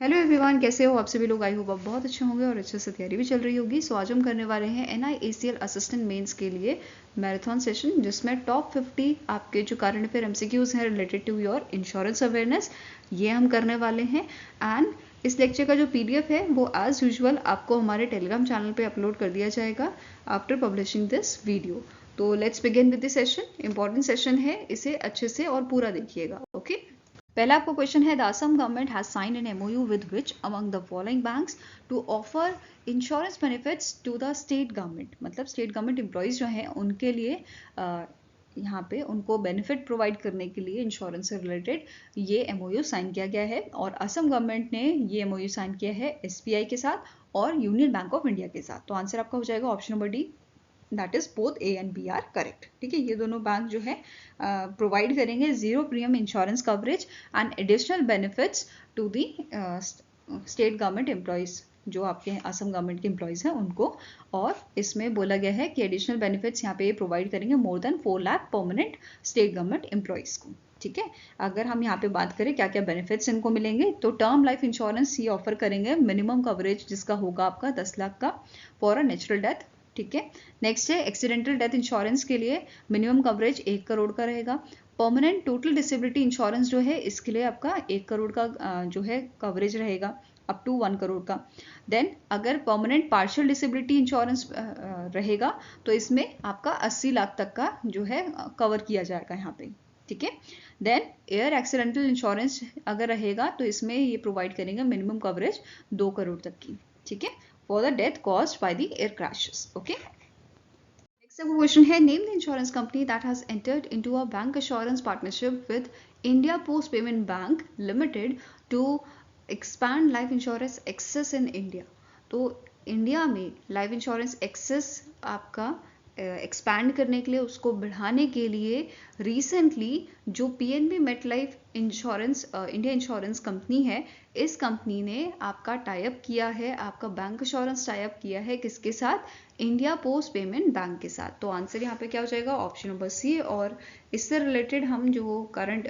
Hello everyone, कैसे हो आप सभी लोग। आई होप आप बहुत अच्छे होंगे और अच्छे से तैयारी भी चल रही होगी। सो आज हम करने वाले हैं NIACL असिस्टेंट मेंस के लिए मैराथन सेशन, जिसमें टॉप 50 आपके जो करंट अफेयर MCQs हैं related to your insurance awareness, ये हम करने वाले हैं। एंड इस लेक्चर का जो PDF है वो एज यूजुअल आपको हमारे टेलीग्राम चैनल पे अपलोड कर दिया जाएगा आफ्टर पब्लिशिंग दिस वीडियो। तो let's begin with this session. Important session है, इसे अच्छे से और पूरा देखिएगा। ओके, पहला आपको क्वेश्चन है, the Assam government has signed an MOU with which among the following banks to offer insurance benefits to the state government. मतलब स्टेट गवर्नमेंट एम्प्लॉयज जो हैं उनके लिए यहाँ पे उनको बेनिफिट प्रोवाइड करने के लिए इंश्योरेंस से रिलेटेड ये MOU साइन किया गया है। और असम गवर्नमेंट ने ये MOU साइन किया है SBI के साथ और यूनियन बैंक ऑफ इंडिया के साथ। तो आंसर आपका हो जाएगा option number D, that is both A and B are correct. ठीक है, ये दोनों बैंक जो है प्रोवाइड करेंगे zero premium insurance coverage and additional benefits to the state government employees, जो आपके असम गवर्नमेंट के एम्प्लॉयज हैं उनको। और इसमें बोला गया है कि एडिशनल बेनिफिट्स यहाँ पे प्रोवाइड करेंगे more than 4 lakh permanent state government employees को। ठीक है, अगर हम यहाँ पे बात करें क्या क्या बेनिफिट्स इनको मिलेंगे, तो टर्म लाइफ इंश्योरेंस ये ऑफर करेंगे, मिनिमम कवरेज जिसका होगा आपका 10 लाख का फॉर अ नेचुरल डेथ। ठीक है, नेक्स्ट है एक्सीडेंटल डेथ इंश्योरेंस के लिए मिनिमम कवरेज 1 करोड़ का रहेगा। परमानेंट टोटल डिसेबिलिटी इंश्योरेंस जो है इसके लिए आपका 1 करोड़ का जो है कवरेज रहेगा, अप टू 1 करोड़ का। देन अगर परमानेंट पार्शियल डिसेबिलिटी इंश्योरेंस रहेगा तो इसमें आपका 80 लाख तक का जो है कवर किया जाएगा यहाँ पे। ठीक है, देन एयर एक्सीडेंटल इंश्योरेंस अगर रहेगा तो इसमें ये प्रोवाइड करेंगे मिनिमम कवरेज 2 करोड़ तक की। ठीक है, for the death caused by the air crashes. Okay. Next question है, name the insurance company that has entered into a bank assurance partnership with India Post Payment Bank Limited to expand life insurance access in India. तो India में life insurance access आपका expand करने के लिए, उसको बढ़ाने के लिए रिसेंटली जो PNB Met Life insurance India insurance company है, इस कंपनी ने आपका टाइप किया है, आपका बैंक इंश्योरेंस टाइप किया है किसके साथ, इंडिया पोस्ट पेमेंट बैंक के साथ। तो आंसर यहाँ पे क्या हो जाएगा ऑप्शन नंबर सी। और इससे रिलेटेड हम जो करंट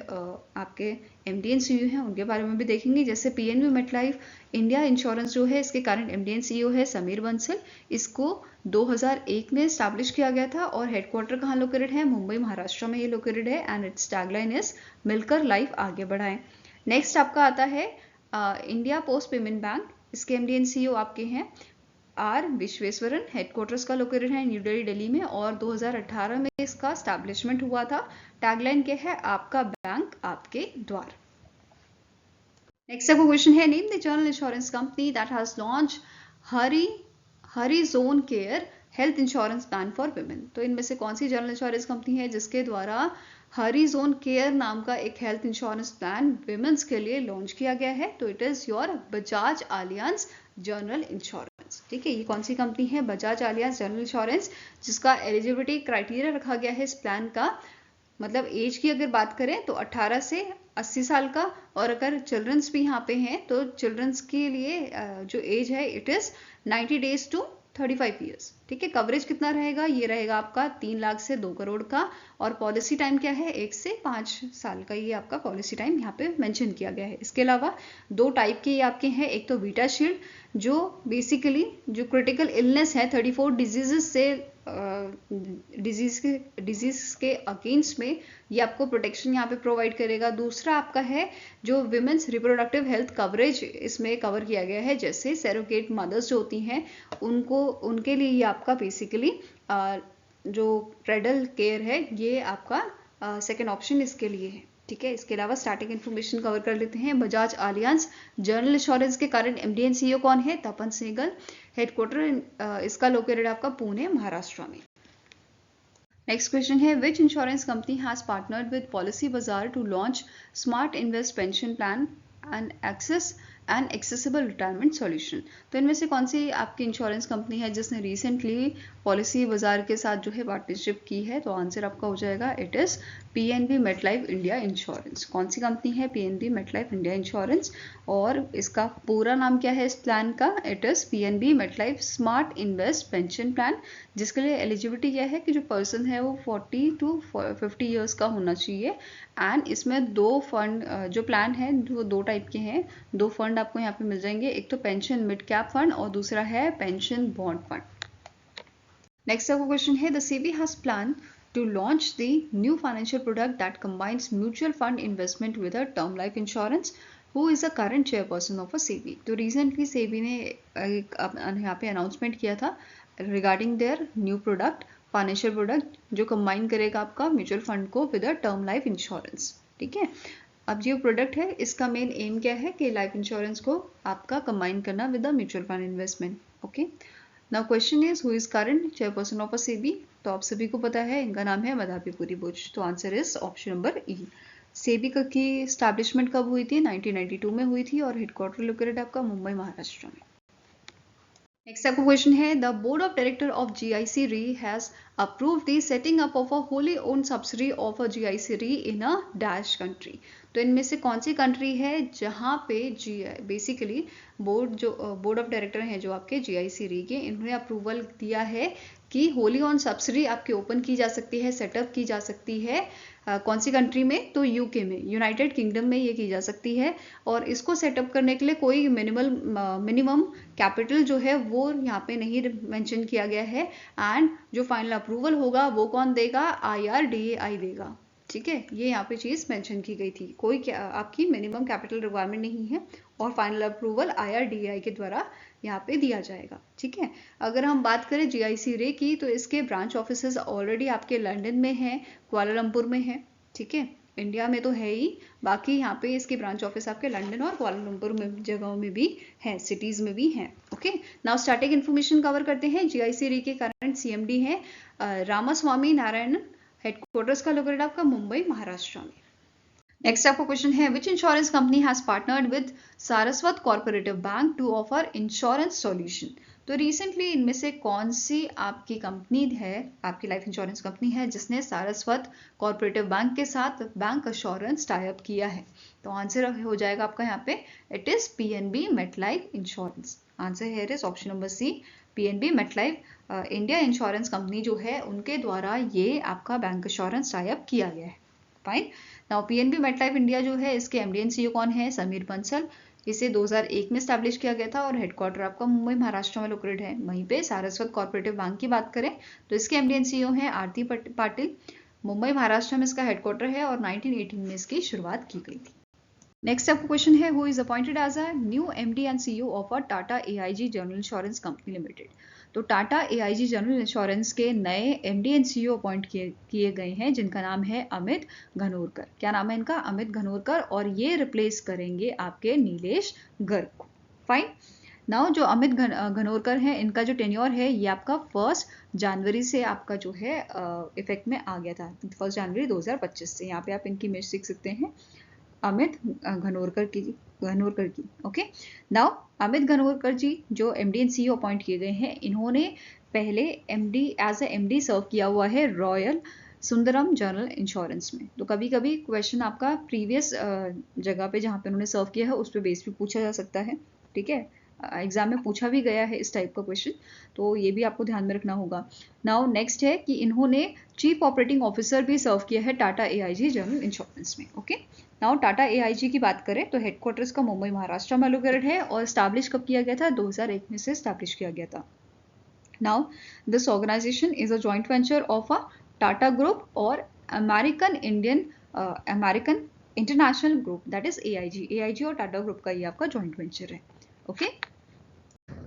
आपके MD and CEO हैं उनके बारे में भी देखेंगे। जैसे PNB Met Life India insurance जो है इसके करंट MD and CEO है समीर बंसल। इसको 2001 में स्टैब्लिश किया गया था और हेडक्वार्टर कहाँ लोकेटेड है, मुंबई महाराष्ट्र में ये लोकेटेड है। एंड इट्स टैगलाइन इज मिलकर लाइफ आगे बढ़ाएं। नेक्स्ट आपका आता है इंडिया पोस्ट पेमेंट बैंक, इसके MD and CEO आपके हैं R विश्वेश्वरन। हेडक्वार्टर्स का लोकेटेड है न्यू दिल्ली, दिल्ली में, और 2018 में इसका स्टैब्लिशमेंट हुआ था। टैगलाइन क्या है, आपका बैंक आपके द्वार। नेक्स्ट आपका क्वेश्चन है, name the general insurance company that has launch Hari zone care health insurance plan for women. तो इनमें से कौन सी जनरल इंश्योरेंस कंपनी है जिसके द्वारा हरी जोन केयर नाम का एक हेल्थ इंश्योरेंस प्लान विमेंस के लिए लॉन्च किया गया है? तो it is your Bajaj Allianz general insurance. ठीक है, ये कौन सी कंपनी है, बजाज आलियांज जनरल इंश्योरेंस, जिसका एलिजिबिलिटी क्राइटेरिया रखा गया है इस प्लान का, मतलब एज की अगर बात करें तो 18 से 80 साल का, और अगर चिल्ड्रंस भी यहाँ पे हैं तो चिल्ड्रंस के लिए जो एज है it is 90 days to 35 years. ठीक है, कवरेज कितना रहेगा, ये रहेगा आपका 3 लाख से 2 करोड़ का। और पॉलिसी टाइम क्या है, 1 से 5 साल का ये आपका पॉलिसी टाइम यहाँ पे मेंशन किया गया है। इसके अलावा 2 टाइप के ये आपके हैं, एक तो वीटा शील्ड जो बेसिकली जो क्रिटिकल इलनेस है 34 डिजीजेस से डिजीज के अगेंस्ट में ये आपको प्रोटेक्शन यहाँ पे प्रोवाइड करेगा। दूसरा आपका है जो विमेंस रिप्रोडक्टिव हेल्थ कवरेज इसमें कवर किया गया है, जैसे सेरोगेट मदर्स जो होती हैं उनके लिए ये आपका बेसिकली जो क्रेडल केयर है ये आपका सेकेंड ऑप्शन इसके लिए है। ठीक है, इसके अलावा स्टार्टिंग इन्फॉर्मेशन कवर कर लेते हैं। बजाज आलियांज जनरल इंश्योरेंस के करंट MD and CEO कौन है, तपन सहगल। हेडक्वार्टर इसका लोकेटेड आपका पुणे महाराष्ट्र में। नेक्स्ट क्वेश्चन है, which insurance company has partnered with policy Bazaar to launch smart invest pension plan and access accessible retirement solution. तो इनमें से कौन सी आपकी इंश्योरेंस कंपनी है जिसने रिसेंटली पॉलिसी बाजार के साथ जो है पार्टनरशिप की है? तो आंसर आपका हो जाएगा it is PNB MetLife India insurance. कौन सी कंपनी है? PNB MetLife India insurance. और इसका पूरा नाम क्या है इस प्लान का? It is PNB MetLife smart invest pension plan, जिसके लिए एलिजिबिलिटी क्या है कि जो पर्सन है वो 40 to 50 ईयर्स का होना चाहिए। एंड इसमें दो फंड जो प्लान है वो दो टाइप के हैं। दो फंड आपको यहाँ पे मिल जाएंगे, एक तो पेंशन मिड कैप फंड और दूसरा है पेंशन बॉन्ड फंड। नेक्स्ट आपका क्वेश्चन है, the SEBI has plan to launch the new financial product that combines mutual fund investment with a term life insurance. Who is the current chairperson of a SEBI? तो recently SEBI ने एक यहाँ पे announcement किया था regarding their new product, financial product जो combine करेगा आपका म्यूचुअल फंड को with a term life insurance. ठीक है, अब जो प्रोडक्ट है इसका मेन एम क्या है कि लाइफ इंश्योरेंस को आपका कंबाइन करना with a mutual fund investment. Okay, now question is who is current chairperson of a SEBI? तो आप सभी को पता है इनका नाम है मधापी बुच। तो आंसर इज ऑप्शन नंबर ई। सेबी की स्टैब्लिशमेंट कब हुई थी? 1992 में हुई थी और हेडक्वार्टर लोकेटेड आपका मुंबई महाराष्ट्र में। नेक्स्ट आपका क्वेश्चन है, the board of director of GIC Re has approve the setting up of a wholly owned subsidy of a GIC Re in a dash country. तो इनमें से कौन सी कंट्री है जहां पे बेसिकली बोर्ड ऑफ डायरेक्टर हैं जो आपके जीआईसी री के, इन्होंने अप्रूवल दिया है कि होली ऑन सब्सिडी आपकी ओपन की जा सकती है, सेटअप की जा सकती है। कौन सी कंट्री में? तो यूके में, यूनाइटेड किंगडम में ये की जा सकती है। और इसको सेटअप करने के लिए कोई मिनिमम कैपिटल जो है वो यहाँ पे नहीं मेंशन किया गया है। एंड जो फाइनल अप्रूवल होगा वो कौन देगा? IRDAI देगा। ठीक है, ये यहाँ पे चीज़ मेंशन की गई थी, कोई आपकी मिनिमम कैपिटल रिक्वायरमेंट नहीं है और फाइनल अप्रूवल IRDAI के द्वारा यहाँ पे दिया जाएगा। ठीक है, अगर हम बात करें जीआईसी रे की, तो इसके ब्रांच ऑफिसेज ऑलरेडी आपके लंदन में हैं, कुआलालंपुर में है। ठीक है, इंडिया में तो है ही, बाकी यहाँ पे इसके ब्रांच ऑफिस आपके लंदन और कुआलालंपुर में जगहों में भी हैं, सिटीज में भी हैं। Okay, now static information cover करते हैं। जीआईसी री के करंट CMD हैं रामास्वामी नारायणन, हेडक्वार्टर्स का लोकेटेड आपका मुंबई महाराष्ट्र में। नेक्स्ट आपका क्वेश्चन है, which insurance company has partnered with Saraswat corporative bank to offer insurance solution? तो रिसेंटली इनमें से कौन सी आपकी कंपनी है, आपकी लाइफ इंश्योरेंस कंपनी है जिसने सारस्वत कॉर्पोरेटिव बैंक के साथ बैंक अश्योरेंस टाई अप किया है? तो आंसर हो जाएगा आपका यहाँ पे it is PNB MetLife insurance. Answer here is option number C, PNB MetLife India insurance company जो है उनके द्वारा ये आपका बैंक अश्योरेंस टाई अप किया गया है। Fine, now PNB MetLife India जो है इसके MD एंड CEO कौन है? समीर बंसल। इसे 2001 में स्टैब्लिश किया गया था और हेडक्वार्टर आपका मुंबई महाराष्ट्र में लोकेटेड है। वहीं पे सारस्वत कॉर्पोरेटिव बैंक की बात करें तो इसके MD एंड CEO हैं आरती पाटिल। मुंबई महाराष्ट्र में इसका हेडक्वार्टर है और 1918 में इसकी शुरुआत की गई थी। नेक्स्ट आपका क्वेश्चन है, who is appointed as a new MD and CEO of a Tata AIG general insurance company limited? तो टाटा AIG जनरल इंश्योरेंस के नए MD एंड CEO अपॉइंट किए गए हैं जिनका नाम है अमित घनोरकर। क्या नाम है इनका? अमित घनोरकर। और ये रिप्लेस करेंगे आपके नीलेश गर्ग को। फाइन, नाउ जो अमित घनोरकर हैं इनका जो टेन्योर है ये आपका 1 जनवरी से आपका जो है इफेक्ट में आ गया था, 1 जनवरी 2025 से। यहाँ पे आप इनकी इमेज देख सकते हैं अमित घनोरकर की। ओके, नाउ अमित घनोरकर जी जो MD एंड CEO अपॉइंट किए गए हैं, इन्होंने पहले एज ए MD सर्व किया हुआ है रॉयल सुंदरम जनरल इंश्योरेंस में। तो कभी कभी क्वेश्चन आपका प्रीवियस जगह पे जहाँ पे उन्होंने सर्व किया है उस पर बेस पे पूछा जा सकता है। ठीक है, एग्जाम में पूछा भी गया है इस टाइप का क्वेश्चन, तो ये भी आपको ध्यान में रखना होगा। नाउ नेक्स्ट है कि इन्होंने चीफ ऑपरेटिंग ऑफिसर भी सर्व किया है टाटा AIG जनरल इंश्योरेंस में। ओके, नाउ टाटा AIG की बात करें तो हेडक्वार्टर्स का मुंबई महाराष्ट्र में लोकेटेड है और स्टैब्लिश कब किया गया था? 2001 में से स्टैब्लिश किया गया था। Now this organisation is a joint venture of a Tata group और American International Group, that is AIG और टाटा ग्रुप का ये आपका जॉइंट वेंचर है। ओके,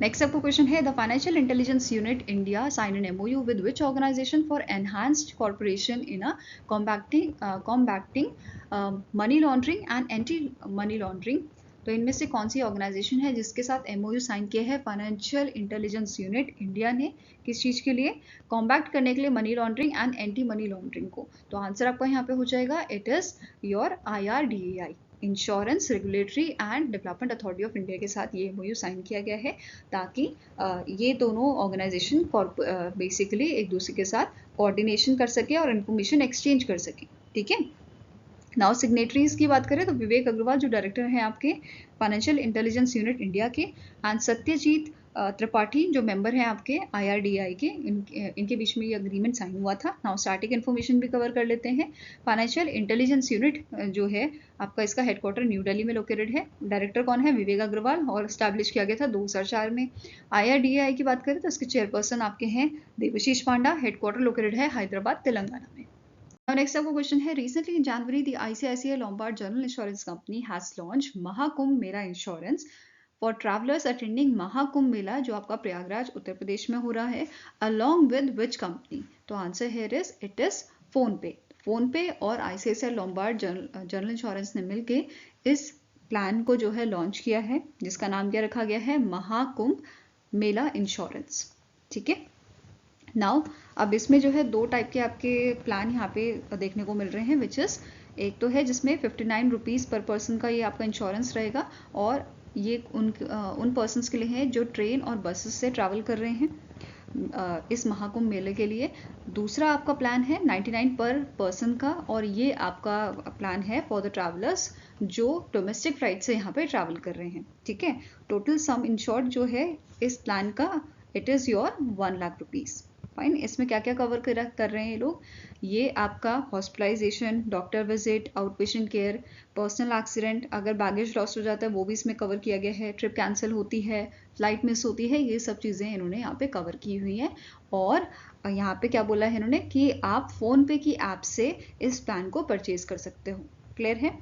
नेक्स्ट आपका क्वेश्चन है, the financial intelligence unit India sign an MOU with which organisation for enhanced corporation in a combating money laundering and anti money laundering? तो इनमें से कौन सी ऑर्गेनाइजेशन है जिसके साथ MOU साइन किया है फाइनेंशियल इंटेलिजेंस यूनिट इंडिया ने? किस चीज़ के लिए? कॉम्बैक्ट करने के लिए money laundering and anti money laundering को। तो आंसर आपका यहाँ पे हो जाएगा it is your IRDAI। Insurance regulatory and development authority of India के साथ ये MOU साइन किया गया है, ताकि ये दोनों ऑर्गेनाइजेशन बेसिकली एक दूसरे के साथ कोऑर्डिनेशन कर सके और इन्फॉर्मेशन एक्सचेंज कर सके। ठीक है, नाउ सिग्नेटरीज की बात करें तो विवेक अग्रवाल जो डायरेक्टर हैं आपके फाइनेंशियल इंटेलिजेंस यूनिट इंडिया के, एंड सत्यजीत त्रिपाठी जो मेंबर हैं आपके IRDAI के, इनके बीच में ये अग्रीमेंट साइन हुआ था। नाउ स्टैटिक इन्फॉर्मेशन भी कवर कर लेते हैं। फाइनेंशियल इंटेलिजेंस यूनिट जो है आपका, इसका हेडक्वार्टर न्यू दिल्ली में लोकेटेड है। डायरेक्टर कौन है? विवेक अग्रवाल, और स्टैब्लिश किया गया था 2004 में। IRDAI की बात करें तो इसके चेयरपर्सन आपके हैं देवशीष पांडा, हेडक्वार्टर लोकेटेड है हैदराबाद तेलंगाना में। Now next आपका क्वेश्चन है, recently in January the ICICI Lombard General Insurance Company has launched Mahakumbh Mela Insurance for travelers attending Mahakumbh Mela जो आपका प्रयागराज उत्तर प्रदेश में हो रहा है, along with which company? तो answer here is it is PhonePe। PhonePe और ICICI Lombard General Insurance ने मिलके इस प्लान को जो है लॉन्च किया है, जिसका नाम क्या रखा गया है? महाकुंभ मेला इंश्योरेंस। ठीक है, नाउ अब इसमें जो है दो टाइप के आपके प्लान यहाँ पे देखने को मिल रहे हैं, विच इज़ एक तो है जिसमें 59 रुपीज़ पर पर्सन का ये आपका इंश्योरेंस रहेगा, और ये उन पर्सनस के लिए है जो ट्रेन और बसेस से ट्रैवल कर रहे हैं इस महाकुंभ मेले के लिए। दूसरा आपका प्लान है 99 पर पर्सन का, और ये आपका प्लान है फॉर द ट्रैवलर्स जो डोमेस्टिक फ्लाइट से यहाँ पे ट्रैवल कर रहे हैं। ठीक है, टोटल सम इंश्योर्ड जो है इस प्लान का, it is your 1 lakh rupees. Fine, इसमें क्या क्या कवर कर रहे हैं ये लोग? ये आपका hospitalisation, doctor visit, out patient care, personal accident, अगर बैगेज लॉस हो जाता है वो भी इसमें कवर किया गया है, ट्रिप कैंसिल होती है, फ्लाइट मिस होती है, ये सब चीज़ें इन्होंने यहाँ पे कवर की हुई हैं। और यहाँ पे क्या बोला है इन्होंने कि आप फ़ोनपे की ऐप से इस प्लान को परचेज कर सकते हो। क्लियर है?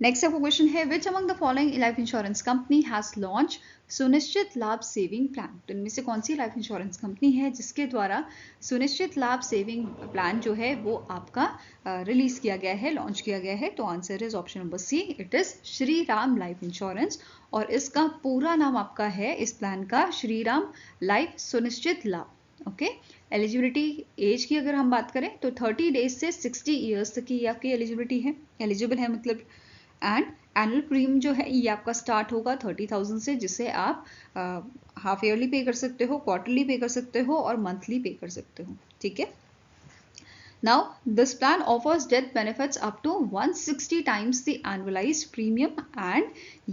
नेक्स्ट आपका क्वेश्चन है, which among the following life insurance company has launch सुनिश्चित लाभ सेविंग प्लान? तो इनमें से कौन सी लाइफ इंश्योरेंस कंपनी है जिसके द्वारा सुनिश्चित लाभ सेविंग प्लान जो है वो आपका रिलीज किया गया है, लॉन्च किया गया है? तो answer is option number C, it is Shri Ram life insurance, और इसका पूरा नाम आपका है इस प्लान का श्री राम लाइफ सुनिश्चित लाभ। ओके, एलिजिबिलिटी एज की अगर हम बात करें तो 30 डेज से 60 ईयर्स तक की आपकी एलिजिबिलिटी है, एलिजिबल है मतलब। एंड एनुअल प्रीमियम जो है ये आपका स्टार्ट होगा 30,000 से, जिसे आप हाफ ईयरली पे कर सकते हो, क्वार्टरली पे कर सकते हो और मंथली पे कर सकते हो। ठीक है, now this plan offers death benefits up to 160 times the annualised premium, and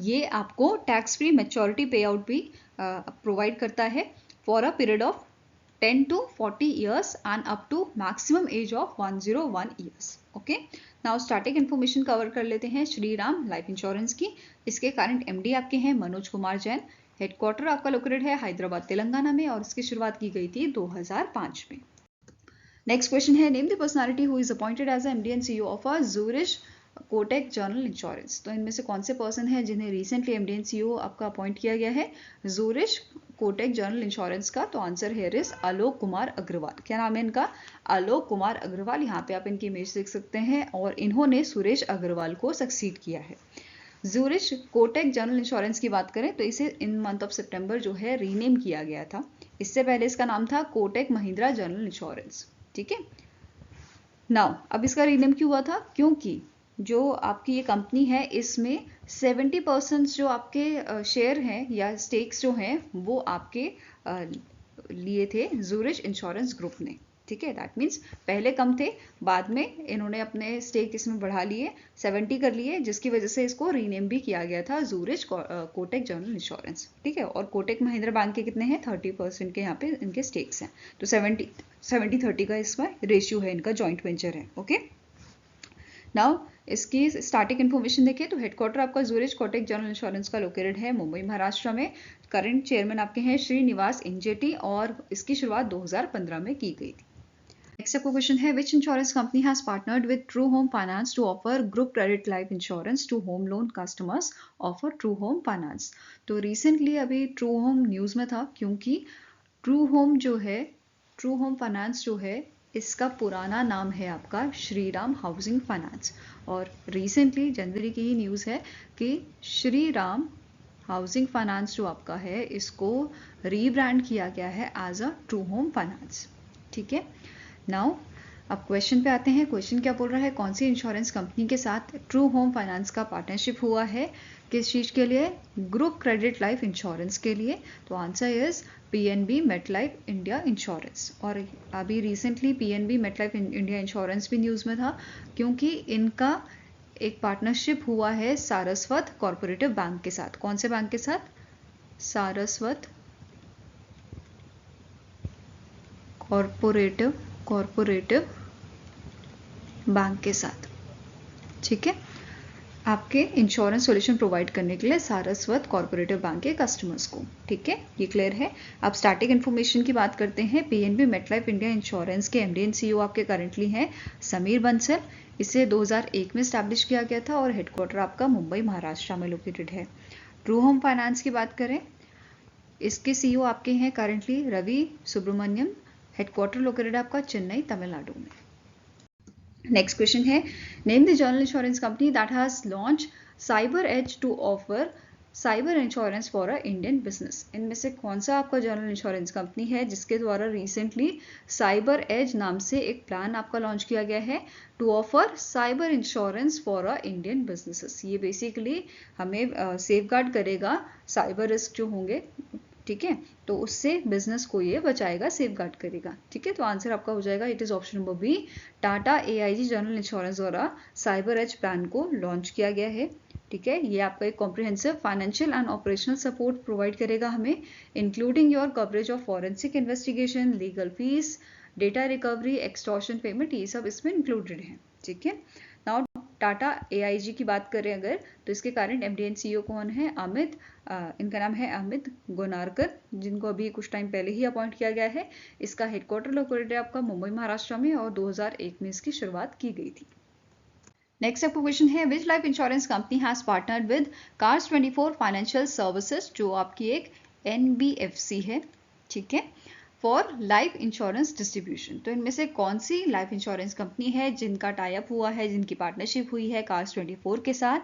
ये आपको tax free maturity pay out भी प्रोवाइड करता है for a period of 10 to 40 years and up to maximum age of 101 years. Okay, now static information cover कर लेते हैं Shri Ram life insurance की। इसके करंट MD आपके हैं मनोज कुमार जैन, हेडक्वार्टर आपका लोकेटेड है हैदराबाद तेलंगाना में, और इसकी शुरुआत की गई थी 2005 में। नेक्स्ट क्वेश्चन है, name the personality who is appointed as MD and CEO of a Zurich Kotak general insurance? तो इनमें से कौन से पर्सन है जिन्हें रिसेंटली MD and CEO आपका अपॉइंट किया गया है ज़ूरिच कोटेक जनरल इंश्योरेंस का? तो answer here is Alok Kumar Agarwal. क्या नाम है इनका? आलोक कुमार अग्रवाल। यहाँ पे आप इनकी इमेज देख सकते हैं, और इन्होंने सुरेश अग्रवाल को सक्सीड किया है। ज़ूरिच कोटेक जनरल इंश्योरेंस की बात करें तो इसे इन मंथ ऑफ सितंबर जो है रीनेम किया गया था। इससे पहले इसका नाम था कोटेक महिंद्रा जनरल इंश्योरेंस। ठीक है, नाउ अब इसका रीनेम क्यों हुआ था? क्योंकि जो आपकी ये कंपनी है इसमें 70% जो आपके शेयर हैं या स्टेक्स जो हैं वो आपके लिए थे ज़ूरिच इंश्योरेंस ग्रुप ने। ठीक है, दैट मीन्स पहले कम थे, बाद में इन्होंने अपने स्टेक इसमें बढ़ा लिए, 70 कर लिए, जिसकी वजह से इसको रीनेम भी किया गया था ज़ूरिच कोटेक जनरल इंश्योरेंस। ठीक है, और कोटेक महिंद्रा बैंक के कितने हैं? 30% के यहाँ पे इनके स्टेक्स हैं, तो 70-30 का इसमें रेशियो है, इनका जॉइंट वेंचर है। ओके, नाउ इसकी स्टार्टिंग इन्फॉर्मेशन देखिए तो हेडक्वार्टर आपका ज़ूरिच कोटेक जनरल इंश्योरेंस का लोकेटेड है मुंबई महाराष्ट्र में। करंट चेयरमैन आपके हैं श्रीनिवास इंजेटी, और इसकी शुरुआत 2015 में की गई थी। नेक्स्ट आपका क्वेश्चन है, which insurance company has partnered with True Home Finance to offer group credit life insurance to home loan customers offer True Home Finance? तो रिसेंटली अभी ट्रू होम न्यूज़ में था, क्योंकि ट्रू होम जो है, true Home finance जो है, इसका पुराना नाम है आपका श्रीराम हाउसिंग फाइनेंस, और रिसेंटली जनवरी की ही न्यूज़ है कि श्रीराम हाउसिंग फाइनेंस जो आपका है इसको रीब्रांड किया गया है as a True Home Finance. ठीक है, नाउ अब क्वेश्चन पे आते हैं। क्वेश्चन क्या बोल रहा है, कौन सी इंश्योरेंस कंपनी के साथ ट्रू होम फाइनेंस का पार्टनरशिप हुआ है, किस चीज़ के लिए, ग्रुप क्रेडिट लाइफ इंश्योरेंस के लिए। तो answer is PNB MetLife India insurance. और अभी recently PNB MetLife India insurance भी न्यूज़ में था, क्योंकि इनका एक पार्टनरशिप हुआ है सारस्वत कॉरपोरेटिव बैंक के साथ। कौन से बैंक के साथ, सारस्वत कॉरपोरेटिव बैंक के साथ। ठीक है, आपके इंश्योरेंस सॉल्यूशन प्रोवाइड करने के लिए सारस्वत कॉरपोरेटिव बैंक के कस्टमर्स को। ठीक है, ये क्लियर है। अब स्टार्टिंग इन्फॉर्मेशन की बात करते हैं। पीएनबी मेटलाइफ इंडिया इंश्योरेंस के एमडी एंड सीईओ आपके करंटली हैं समीर बंसल। इसे 2001 में स्टैब्लिश किया गया था और हेडक्वार्टर आपका मुंबई महाराष्ट्र में लोकेटेड है। ट्रू होम फाइनेंस की बात करें, इसके सीईओ आपके हैं currently Ravi Subramaniam. Headquarter located आपका चेन्नई तमिलनाडु में। नेक्स्ट क्वेश्चन है, name the general insurance company that has launch cyber edge to offer cyber insurance for a Indian business. इनमें से कौन सा आपका जनरल इंश्योरेंस कंपनी है जिसके द्वारा रिसेंटली साइबर एज नाम से एक प्लान आपका लॉन्च किया गया है to offer cyber insurance for a Indian businesses. ये बेसिकली हमें सेफगार्ड करेगा साइबर रिस्क जो होंगे, ठीक है, तो उससे बिजनेस को ये बचाएगा, सेफगार्ड करेगा। ठीक है, तो आंसर आपका हो जाएगा, it is option number B, Tata AIG general insurance द्वारा साइबर एज प्लान को लॉन्च किया गया है। ठीक है, ये आपका एक comprehensive financial and operational support provide करेगा हमें, including your coverage of forensic investigation, legal fees, data recovery, extortion payment, ये सब इसमें इंक्लूडेड है। ठीक है, नाउ टाटा एआईजी की बात करें अगर, तो इसके करंट एमडी एंड सीईओ कौन है, अमित, इनका नाम है अमित गोनारकर, जिनको अभी कुछ टाइम पहले ही अपॉइंट किया गया है। इसका हेडक्वार्टर लोकेटेड है आपका मुंबई महाराष्ट्र में और 2001 में इसकी शुरुआत की गई थी। नेक्स्ट आपका क्वेश्चन है, which life insurance company has partnered with cars 24 financial services, जो आपकी एक एनबीएफसी है। ठीक है, फॉर लाइफ इंश्योरेंस डिस्ट्रीब्यूशन। तो इनमें से कौन सी लाइफ इंश्योरेंस कंपनी है जिनका टाई अप हुआ है, जिनकी पार्टनरशिप हुई है कार्स 24 के साथ,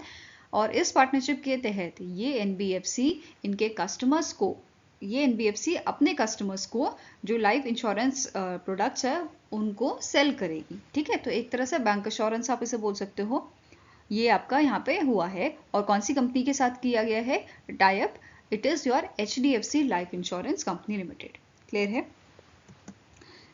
और इस पार्टनरशिप के तहत ये एनबीएफसी इनके कस्टमर्स को, ये एनबीएफसी अपने कस्टमर्स को जो लाइफ इंश्योरेंस प्रोडक्ट्स है उनको सेल करेगी। ठीक है, तो एक तरह से बैंक इंश्योरेंस आप इसे बोल सकते हो। ये आपका यहाँ पे हुआ है, और कौन सी कंपनी के साथ किया गया है tie up, it is your HDFC life insurance company limited. Clear है।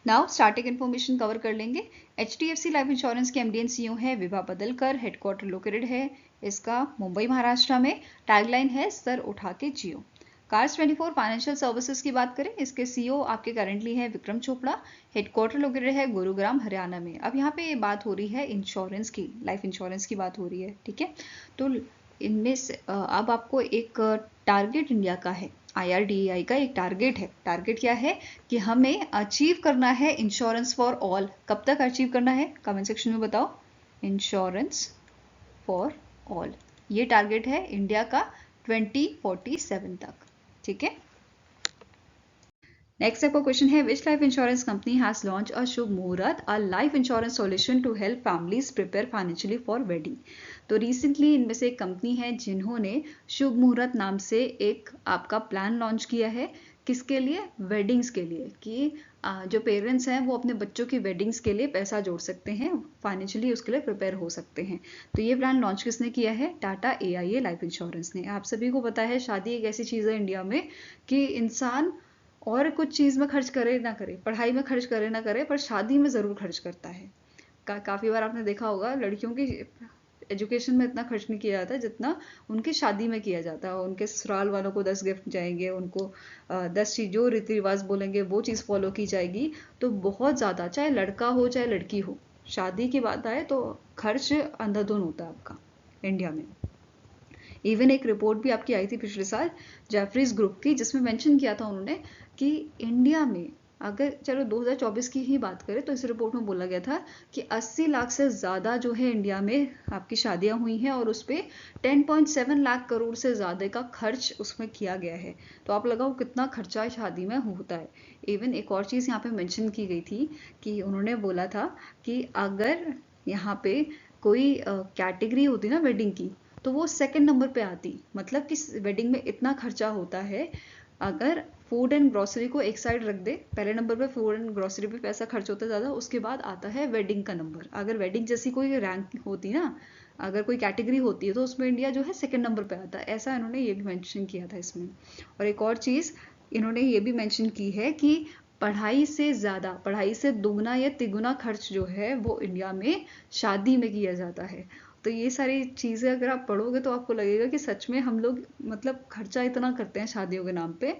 नाउ स्टार्टिंग इन्फॉर्मेशन कवर कर लेंगे। एचडीएफसी लाइफ इंश्योरेंस के एमडी एंड सीईओ है विभा बदलकर, हेडक्वार्टर लोकेटेड है इसका मुंबई महाराष्ट्र में। टैगलाइन है सर उठा के जियो। कार्स 24 फाइनेंशियल सर्विसेज की बात करें, इसके सीईओ आपके करंटली है विक्रम चोपड़ा। हेडक्वार्टर लोकेटेड है गुरुग्राम हरियाणा में। अब यहाँ पे बात हो रही है इंश्योरेंस की, लाइफ इंश्योरेंस की बात हो रही है। ठीक है, तो इनमें से अब आपको एक टारगेट इंडिया का है, IRDAI का एक टारगेट है। टारगेट क्या है कि हमें अचीव करना है इंश्योरेंस फॉर ऑल। कब तक अचीव करना है, कमेंट सेक्शन में बताओ। इंश्योरेंस फॉर ऑल, ये टारगेट है इंडिया का 2047 तक। ठीक है, नेक्स्ट आपका क्वेश्चन है, which life insurance company has launch a Shubh Muhurat a life insurance solution to help families prepare financially for wedding. तो रिसेंटली इनमें से एक कंपनी है जिन्होंने शुभ मुहूर्त नाम से एक आपका प्लान लॉन्च किया है। किसके लिए, वेडिंग्स के लिए, कि जो पेरेंट्स हैं वो अपने बच्चों की वेडिंग्स के लिए पैसा जोड़ सकते हैं, फाइनेंशियली उसके लिए प्रिपेयर हो सकते हैं। तो ये प्लान लॉन्च किसने किया है, टाटा AIA लाइफ इंश्योरेंस ने। आप सभी को पता है शादी एक ऐसी चीज़ है इंडिया में कि इंसान और कुछ चीज़ में खर्च करे ना करे, पढ़ाई में खर्च करे ना करे, पर शादी में ज़रूर खर्च करता है। काफ़ी बार आपने देखा होगा लड़कियों की एजुकेशन में इतना खर्च नहीं किया जाता जितना उनकी शादी में किया जाता है। उनके ससुराल वालों को 10 गिफ्ट जाएंगे, उनको 10 चीज़ जो रीति रिवाज बोलेंगे वो चीज़ फॉलो की जाएगी। तो बहुत ज़्यादा, चाहे लड़का हो चाहे लड़की हो, शादी की बात आए तो खर्च अंधाधुन होता है आपका इंडिया में। इवन एक रिपोर्ट भी आपकी आई थी पिछले साल जेफरीज ग्रुप की, जिसमें मेंशन किया था उन्होंने कि इंडिया में, अगर चलो 2024 की ही बात करें, तो इस रिपोर्ट में बोला गया था कि 80 लाख से ज़्यादा जो है इंडिया में आपकी शादियां हुई हैं और उस पर 10.7 लाख करोड़ से ज़्यादा का खर्च उसमें किया गया है। तो आप लगाओ कितना खर्चा शादी में होता है। इवन एक और चीज़ यहाँ पे मेंशन की गई थी कि उन्होंने बोला था कि अगर यहाँ पे कोई कैटेगरी होती ना वेडिंग की, तो वो सेकंड नंबर पे आती। मतलब कि वेडिंग में इतना खर्चा होता है अगर फूड एंड ग्रोसरी को एक साइड रख दे, पहले नंबर पे फूड एंड ग्रोसरी पे पैसा खर्च होता है ज़्यादा, उसके बाद आता है वेडिंग का नंबर। अगर वेडिंग जैसी कोई रैंक होती ना, अगर कोई कैटेगरी होती है तो उसमें इंडिया जो है सेकंड नंबर पे आता है। ऐसा इन्होंने ये भी मेंशन किया था इसमें। और एक और चीज़ इन्होंने ये भी मेंशन की है कि पढ़ाई से ज़्यादा, पढ़ाई से दुगना या तिगुना खर्च जो है वो इंडिया में शादी में किया जाता है। तो ये सारी चीज़ें अगर आप पढ़ोगे तो आपको लगेगा कि सच में हम लोग मतलब खर्चा इतना करते हैं शादियों के नाम पे,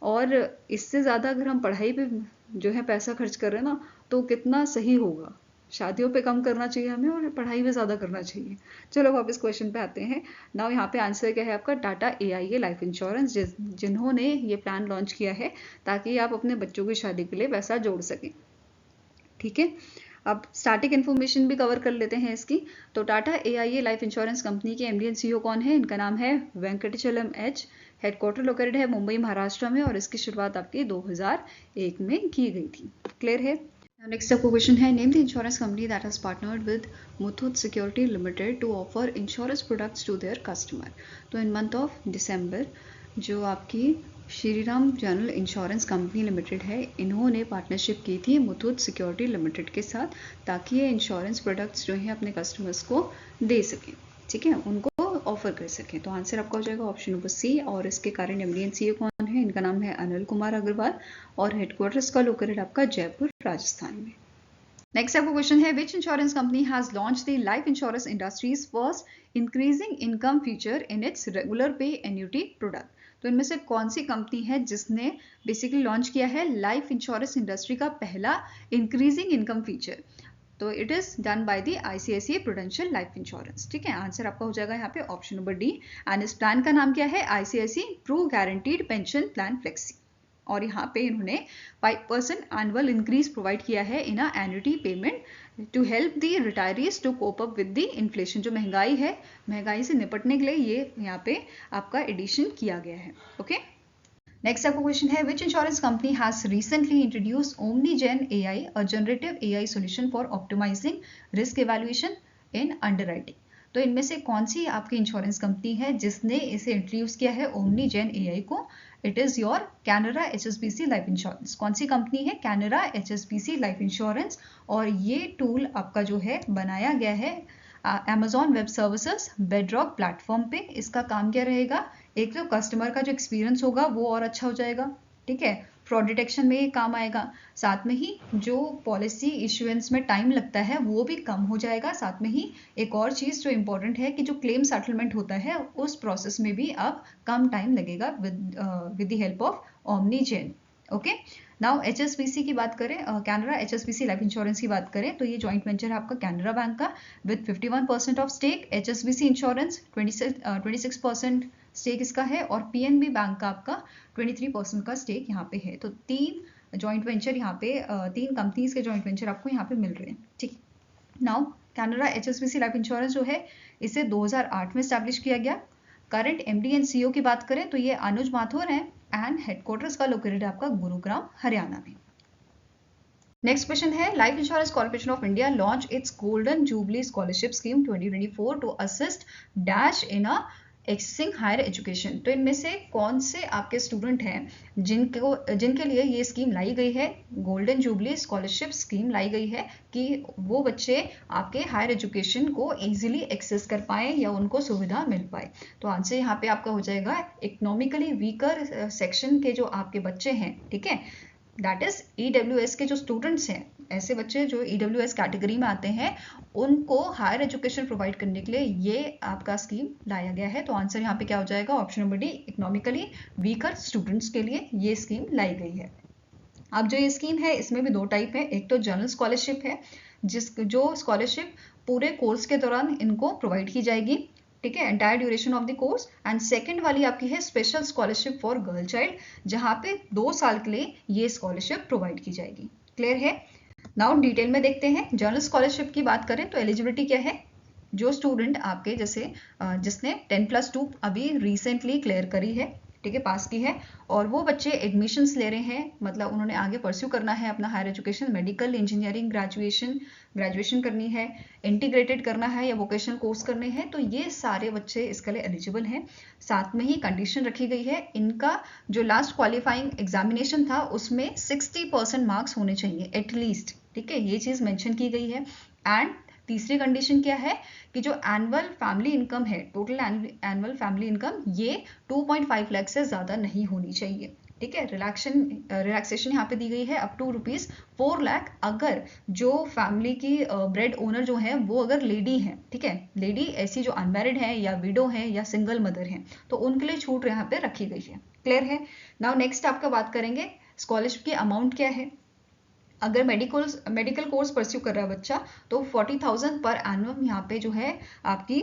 और इससे ज़्यादा अगर हम पढ़ाई पे जो है पैसा खर्च कर रहे हैं ना, तो कितना सही होगा। शादियों पे कम करना चाहिए हमें और पढ़ाई में ज़्यादा करना चाहिए। चलो वापस क्वेश्चन पे आते हैं। नाउ यहाँ पे आंसर क्या है आपका, टाटा AIA लाइफ इंश्योरेंस, जिन्होंने ये प्लान लॉन्च किया है ताकि आप अपने बच्चों की शादी के लिए पैसा जोड़ सकें। ठीक है, अब स्टैटिक इन्फॉर्मेशन भी कवर कर लेते हैं इसकी। तो Tata AIA life insurance company के MD एंड CEO कौन है? इनका नाम है वेंकटचलम H। हेडक्वार्टर लोकेटेड है मुंबई महाराष्ट्र में, और इसकी शुरुआत आपकी 2001 में की गई थी। क्लियर है? नेक्स्ट आपको क्वेश्चन है, name the insurance company that has partnered with Muthoot security limited to offer insurance products to their customer. तो इन मंथ ऑफ दिसंबर जो आपकी Shriram general insurance company limited है, इन्होंने पार्टनरशिप की थी मुथूट सिक्योरिटी लिमिटेड के साथ, ताकि ये इंश्योरेंस प्रोडक्ट्स जो हैं अपने कस्टमर्स को दे सकें। ठीक है, उनको ऑफर कर सकें। तो आंसर आपका हो जाएगा ऑप्शन नंबर सी। और इसके कारण MD एंड CEO कौन है? इनका नाम है अनिल कुमार अग्रवाल, और हेडक्वार्टर्स का लोकेटेड आपका जयपुर राजस्थान में। नेक्स्ट आपको क्वेश्चन है, which insurance company has launch the life insurance industries first increasing income feature in its regular पे एन्युटी प्रोडक्ट। तो इनमें से कौन सी कंपनी है जिसने बेसिकली लॉन्च किया है लाइफ इंश्योरेंस इंडस्ट्री का पहला इंक्रीजिंग इनकम फीचर? तो it is done by the ICICI Prudential life insurance. ठीक है, आंसर आपका हो जाएगा यहाँ पे ऑप्शन नंबर डी। एंड इस प्लान का नाम क्या है? ICICI Pru guaranteed pension plan flexi. और यहाँ पे इन्होंने 5% एनुअल इंक्रीज प्रोवाइड किया है in annuity payment to help the retirees to cope up with the inflation. जो महंगाई है, महंगाई से निपटने के लिए ये यहाँ पे आपका एडिशन किया गया है। ओके, नेक्स्ट आपका क्वेश्चन है, which insurance company has recently introduce OmniGen AI, a generative AI solution for optimising risk evaluation in underwriting. तो इनमें से कौन सी आपकी इंश्योरेंस कंपनी है जिसने इसे इंट्रोड्यूस किया है ओमनीजेन AI को? It is your Canara HSBC life insurance. कौन सी कंपनी है? Canara HSBC life insurance. और ये टूल आपका जो है बनाया गया है Amazon web services bedrock platform पे। इसका काम क्या रहेगा? एक तो कस्टमर का जो एक्सपीरियंस होगा वो और अच्छा हो जाएगा। ठीक है, फ्रॉड डिटेक्शन में ये काम आएगा। साथ में ही जो पॉलिसी इश्यूएंस में टाइम लगता है वो भी कम हो जाएगा। साथ में ही एक और चीज़ जो इम्पोर्टेंट है कि जो क्लेम सेटलमेंट होता है उस प्रोसेस में भी अब कम टाइम लगेगा with the help of OmniGen. Okay, now HSBC की बात करें, कैनरा HSBC लाइफ इंश्योरेंस की बात करें, तो ये जॉइंट वेंचर है आपका कैनरा बैंक का with 51% of stake, HSBC insurance 26% stake इसका है, और PNB बैंक का आपका 23% का स्टेक यहाँ पे है। तो 3 जॉइंट वेंचर यहाँ पे 3 कंपनीज के जॉइंट वेंचर आपको यहाँ पे मिल रहे हैं। ठीक, now Canara HSBC life insurance जो है इसे 2008 में स्टैब्लिश किया गया। करंट MD एंड CEO की बात करें तो ये अनुज माथुर हैं, एंड हेडक्वार्टर्स का लोकेटेड आपका गुरुग्राम हरियाणा में। नेक्स्ट क्वेश्चन है, life insurance corporation of India launch its golden jubilee scholarship scheme 2024 to assist dash in a accessing higher education. तो इनमें से कौन से आपके स्टूडेंट हैं जिनके लिए ये स्कीम लाई गई है? गोल्डन जुबली स्कॉलरशिप स्कीम लाई गई है कि वो बच्चे आपके हायर एजुकेशन को इजीली एक्सेस कर पाए या उनको सुविधा मिल पाए। तो आंसर यहाँ पे आपका हो जाएगा इकोनॉमिकली वीकर सेक्शन के जो आपके बच्चे हैं। ठीक है, दैट इज EWS के जो स्टूडेंट्स हैं, ऐसे बच्चे जो EWS कैटेगरी में आते हैं, उनको हायर एजुकेशन प्रोवाइड करने के लिए ये आपका स्कीम लाया गया है। तो आंसर यहाँ पे क्या हो जाएगा? Option number D, economically weaker students के लिए ये स्कीम लाई गई है। अब जो ये स्कीम है इसमें भी 2 टाइप है। एक तो जनरल स्कॉलरशिप है, जो स्कॉलरशिप पूरे कोर्स के दौरान इनको प्रोवाइड की जाएगी। ठीक है, entire duration of the course. And second वाली आपकी है special scholarship for girl child, जहाँ पे 2 साल के लिए ये स्कॉलरशिप प्रोवाइड की जाएगी। क्लियर है? नाउ डिटेल में देखते हैं। जनरल स्कॉलरशिप की बात करें तो एलिजिबिलिटी क्या है? जो स्टूडेंट आपके जैसे जिसने 10+2 अभी रिसेंटली क्लियर करी है, ठीक है, पास की है, और वो बच्चे एडमिशन्स ले रहे हैं, मतलब उन्होंने आगे परस्यू करना है अपना higher education, medical, engineering, graduation करनी है, इंटीग्रेटेड करना है या वोकेशनल कोर्स करने हैं, तो ये सारे बच्चे इसके लिए एलिजिबल हैं। साथ में ही कंडीशन रखी गई है, इनका जो लास्ट क्वालिफाइंग एग्जामिनेशन था उसमें 60% मार्क्स होने चाहिए एटलीस्ट, ठीक है, ये चीज़ मेंशन की गई है। एंड तीसरी कंडीशन क्या है कि जो एनुअल फैमिली इनकम है, टोटल एनुअल फैमिली इनकम, ये 2.5 लाख से ज़्यादा नहीं होनी चाहिए, ठीक है। रिलैक्सेशन यहाँ पे दी गई है अप टू ₹4 लाख, अगर जो फैमिली की ब्रेड ओनर जो है वो अगर लेडी है, ठीक है, लेडी ऐसी जो अनमैरिड है या विडो है या सिंगल मदर है, तो उनके लिए छूट यहाँ पे रखी गई है। क्लियर है। नाउ नेक्स्ट आपका बात करेंगे स्कॉलरशिप की अमाउंट क्या है। अगर मेडिकल कोर्स परस्यू कर रहा है बच्चा, तो 40,000 पर एनुअम यहाँ पे जो है आपकी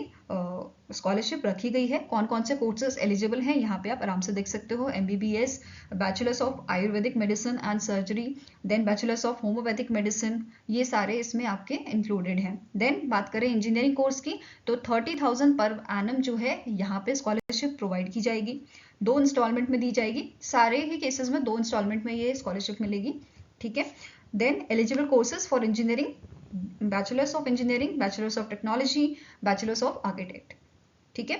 स्कॉलरशिप रखी गई है। कौन कौन से कोर्सेज एलिजिबल हैं यहाँ पे आप आराम से देख सकते हो। MBBS, bachelors of ayurvedic medicine and surgery, then bachelors of homeopathic medicine, ये सारे इसमें आपके इंक्लूडेड हैं। देन बात करें इंजीनियरिंग कोर्स की, तो 30,000 पर एनम जो है यहाँ पे स्कॉलरशिप प्रोवाइड की जाएगी, 2 इंस्टॉलमेंट में दी जाएगी। सारे ही केसेस में 2 इंस्टॉलमेंट में ये स्कॉलरशिप मिलेगी, ठीक है। Then eligible courses for engineering, bachelors of engineering, bachelors of technology, bachelors of architect, ठीक है।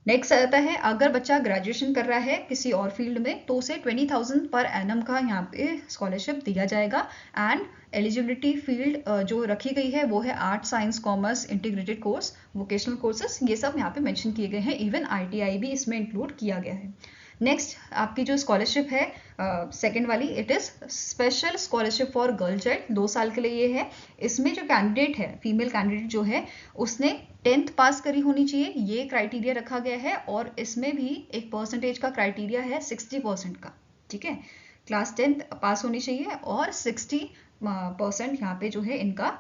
नेक्स्ट आता है, अगर बच्चा ग्रेजुएशन कर रहा है किसी और फील्ड में, तो उसे 20,000 पर एनम का यहाँ पे स्कॉलरशिप दिया जाएगा। एंड एलिजिबिलिटी फील्ड जो रखी गई है वो है art, science, commerce, integrated course, vocational courses, ये सब यहाँ पे मेंशन किए गए हैं। इवन ITI भी इसमें इंक्लूड किया गया है। नेक्स्ट आपकी जो स्कॉलरशिप है सेकेंड वाली, it is special scholarship for girl child, 2 साल के लिए ये है। इसमें जो कैंडिडेट है, फीमेल कैंडिडेट जो है, उसने 10th पास करी होनी चाहिए, ये क्राइटेरिया रखा गया है। और इसमें भी एक परसेंटेज का क्राइटेरिया है 60% का, ठीक है। क्लास 10th पास होनी चाहिए और 60% यहाँ पे जो है इनका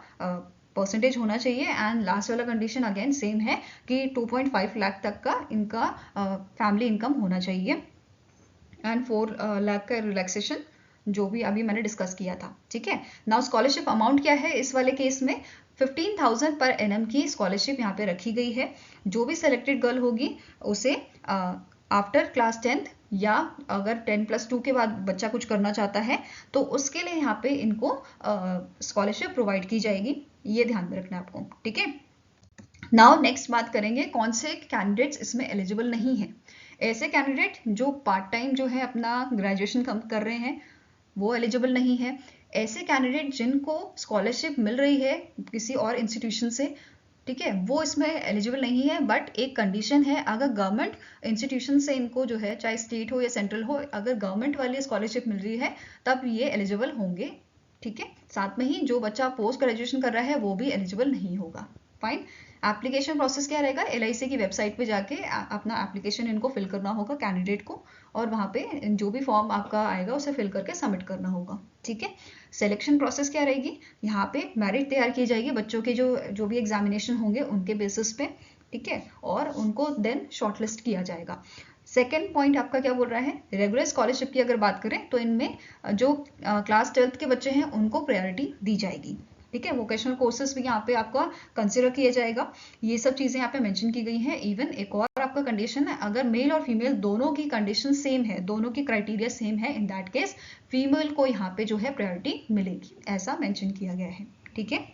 परसेंटेज होना चाहिए। एंड लास्ट वाला कंडीशन अगेन सेम है कि 2.5 लाख तक का इनका फैमिली इनकम होना चाहिए। एंड 4 लाख का रिलैक्सेशन जो भी अभी मैंने डिस्कस किया था, ठीक है। नाउ स्कॉलरशिप अमाउंट क्या है इस वाले केस में, 15,000 पर एनम की स्कॉलरशिप यहाँ पे रखी गई है। जो भी सेलेक्टेड गर्ल होगी उसे आफ्टर क्लास 10th या अगर 10+2 के बाद बच्चा कुछ करना चाहता है तो उसके लिए यहाँ पे इनको स्कॉलरशिप प्रोवाइड की जाएगी, ये ध्यान में रखना है आपको, ठीक है। नाउ नेक्स्ट बात करेंगे कौन से कैंडिडेट्स इसमें एलिजिबल नहीं है। ऐसे कैंडिडेट जो पार्ट टाइम जो है अपना ग्रेजुएशन कर रहे हैं वो एलिजिबल नहीं है। ऐसे कैंडिडेट जिनको स्कॉलरशिप मिल रही है किसी और इंस्टीट्यूशन से, ठीक है, वो इसमें एलिजिबल नहीं है। बट एक कंडीशन है, अगर गवर्नमेंट इंस्टीट्यूशन से इनको जो है, चाहे स्टेट हो या सेंट्रल हो, अगर गवर्नमेंट वाली स्कॉलरशिप मिल रही है तब ये एलिजिबल होंगे, ठीक है। साथ में ही जो बच्चा पोस्ट ग्रेजुएशन कर रहा है वो भी एलिजिबल नहीं होगा। फाइन। एप्लीकेशन प्रोसेस क्या रहेगा, LIC की वेबसाइट पे जाके अपना एप्लीकेशन इनको फिल करना होगा कैंडिडेट को, और वहाँ पे जो भी फॉर्म आपका आएगा उसे फिल करके सबमिट करना होगा, ठीक है। सिलेक्शन प्रोसेस क्या रहेगी, यहाँ पे मेरिट तैयार की जाएगी बच्चों के जो भी एग्जामिनेशन होंगे उनके बेसिस पे, ठीक है, और उनको देन शॉर्टलिस्ट किया जाएगा। सेकेंड पॉइंट आपका क्या बोल रहा है, रेगुलर स्कॉलरशिप की अगर बात करें तो इनमें जो क्लास 12th के बच्चे हैं उनको प्रायोरिटी दी जाएगी, ठीक है। वोकेशनल कोर्सेज भी यहाँ पे आपका कंसिडर किया जाएगा। ये सब चीज़ें यहाँ पे मेंशन की गई हैं। इवन एक और आपका कंडीशन है, अगर मेल और फीमेल दोनों की कंडीशन सेम है, दोनों की क्राइटेरिया सेम है, इन दैट केस फीमेल को यहाँ पे जो है प्रायोरिटी मिलेगी, ऐसा मेंशन किया गया है, ठीक है।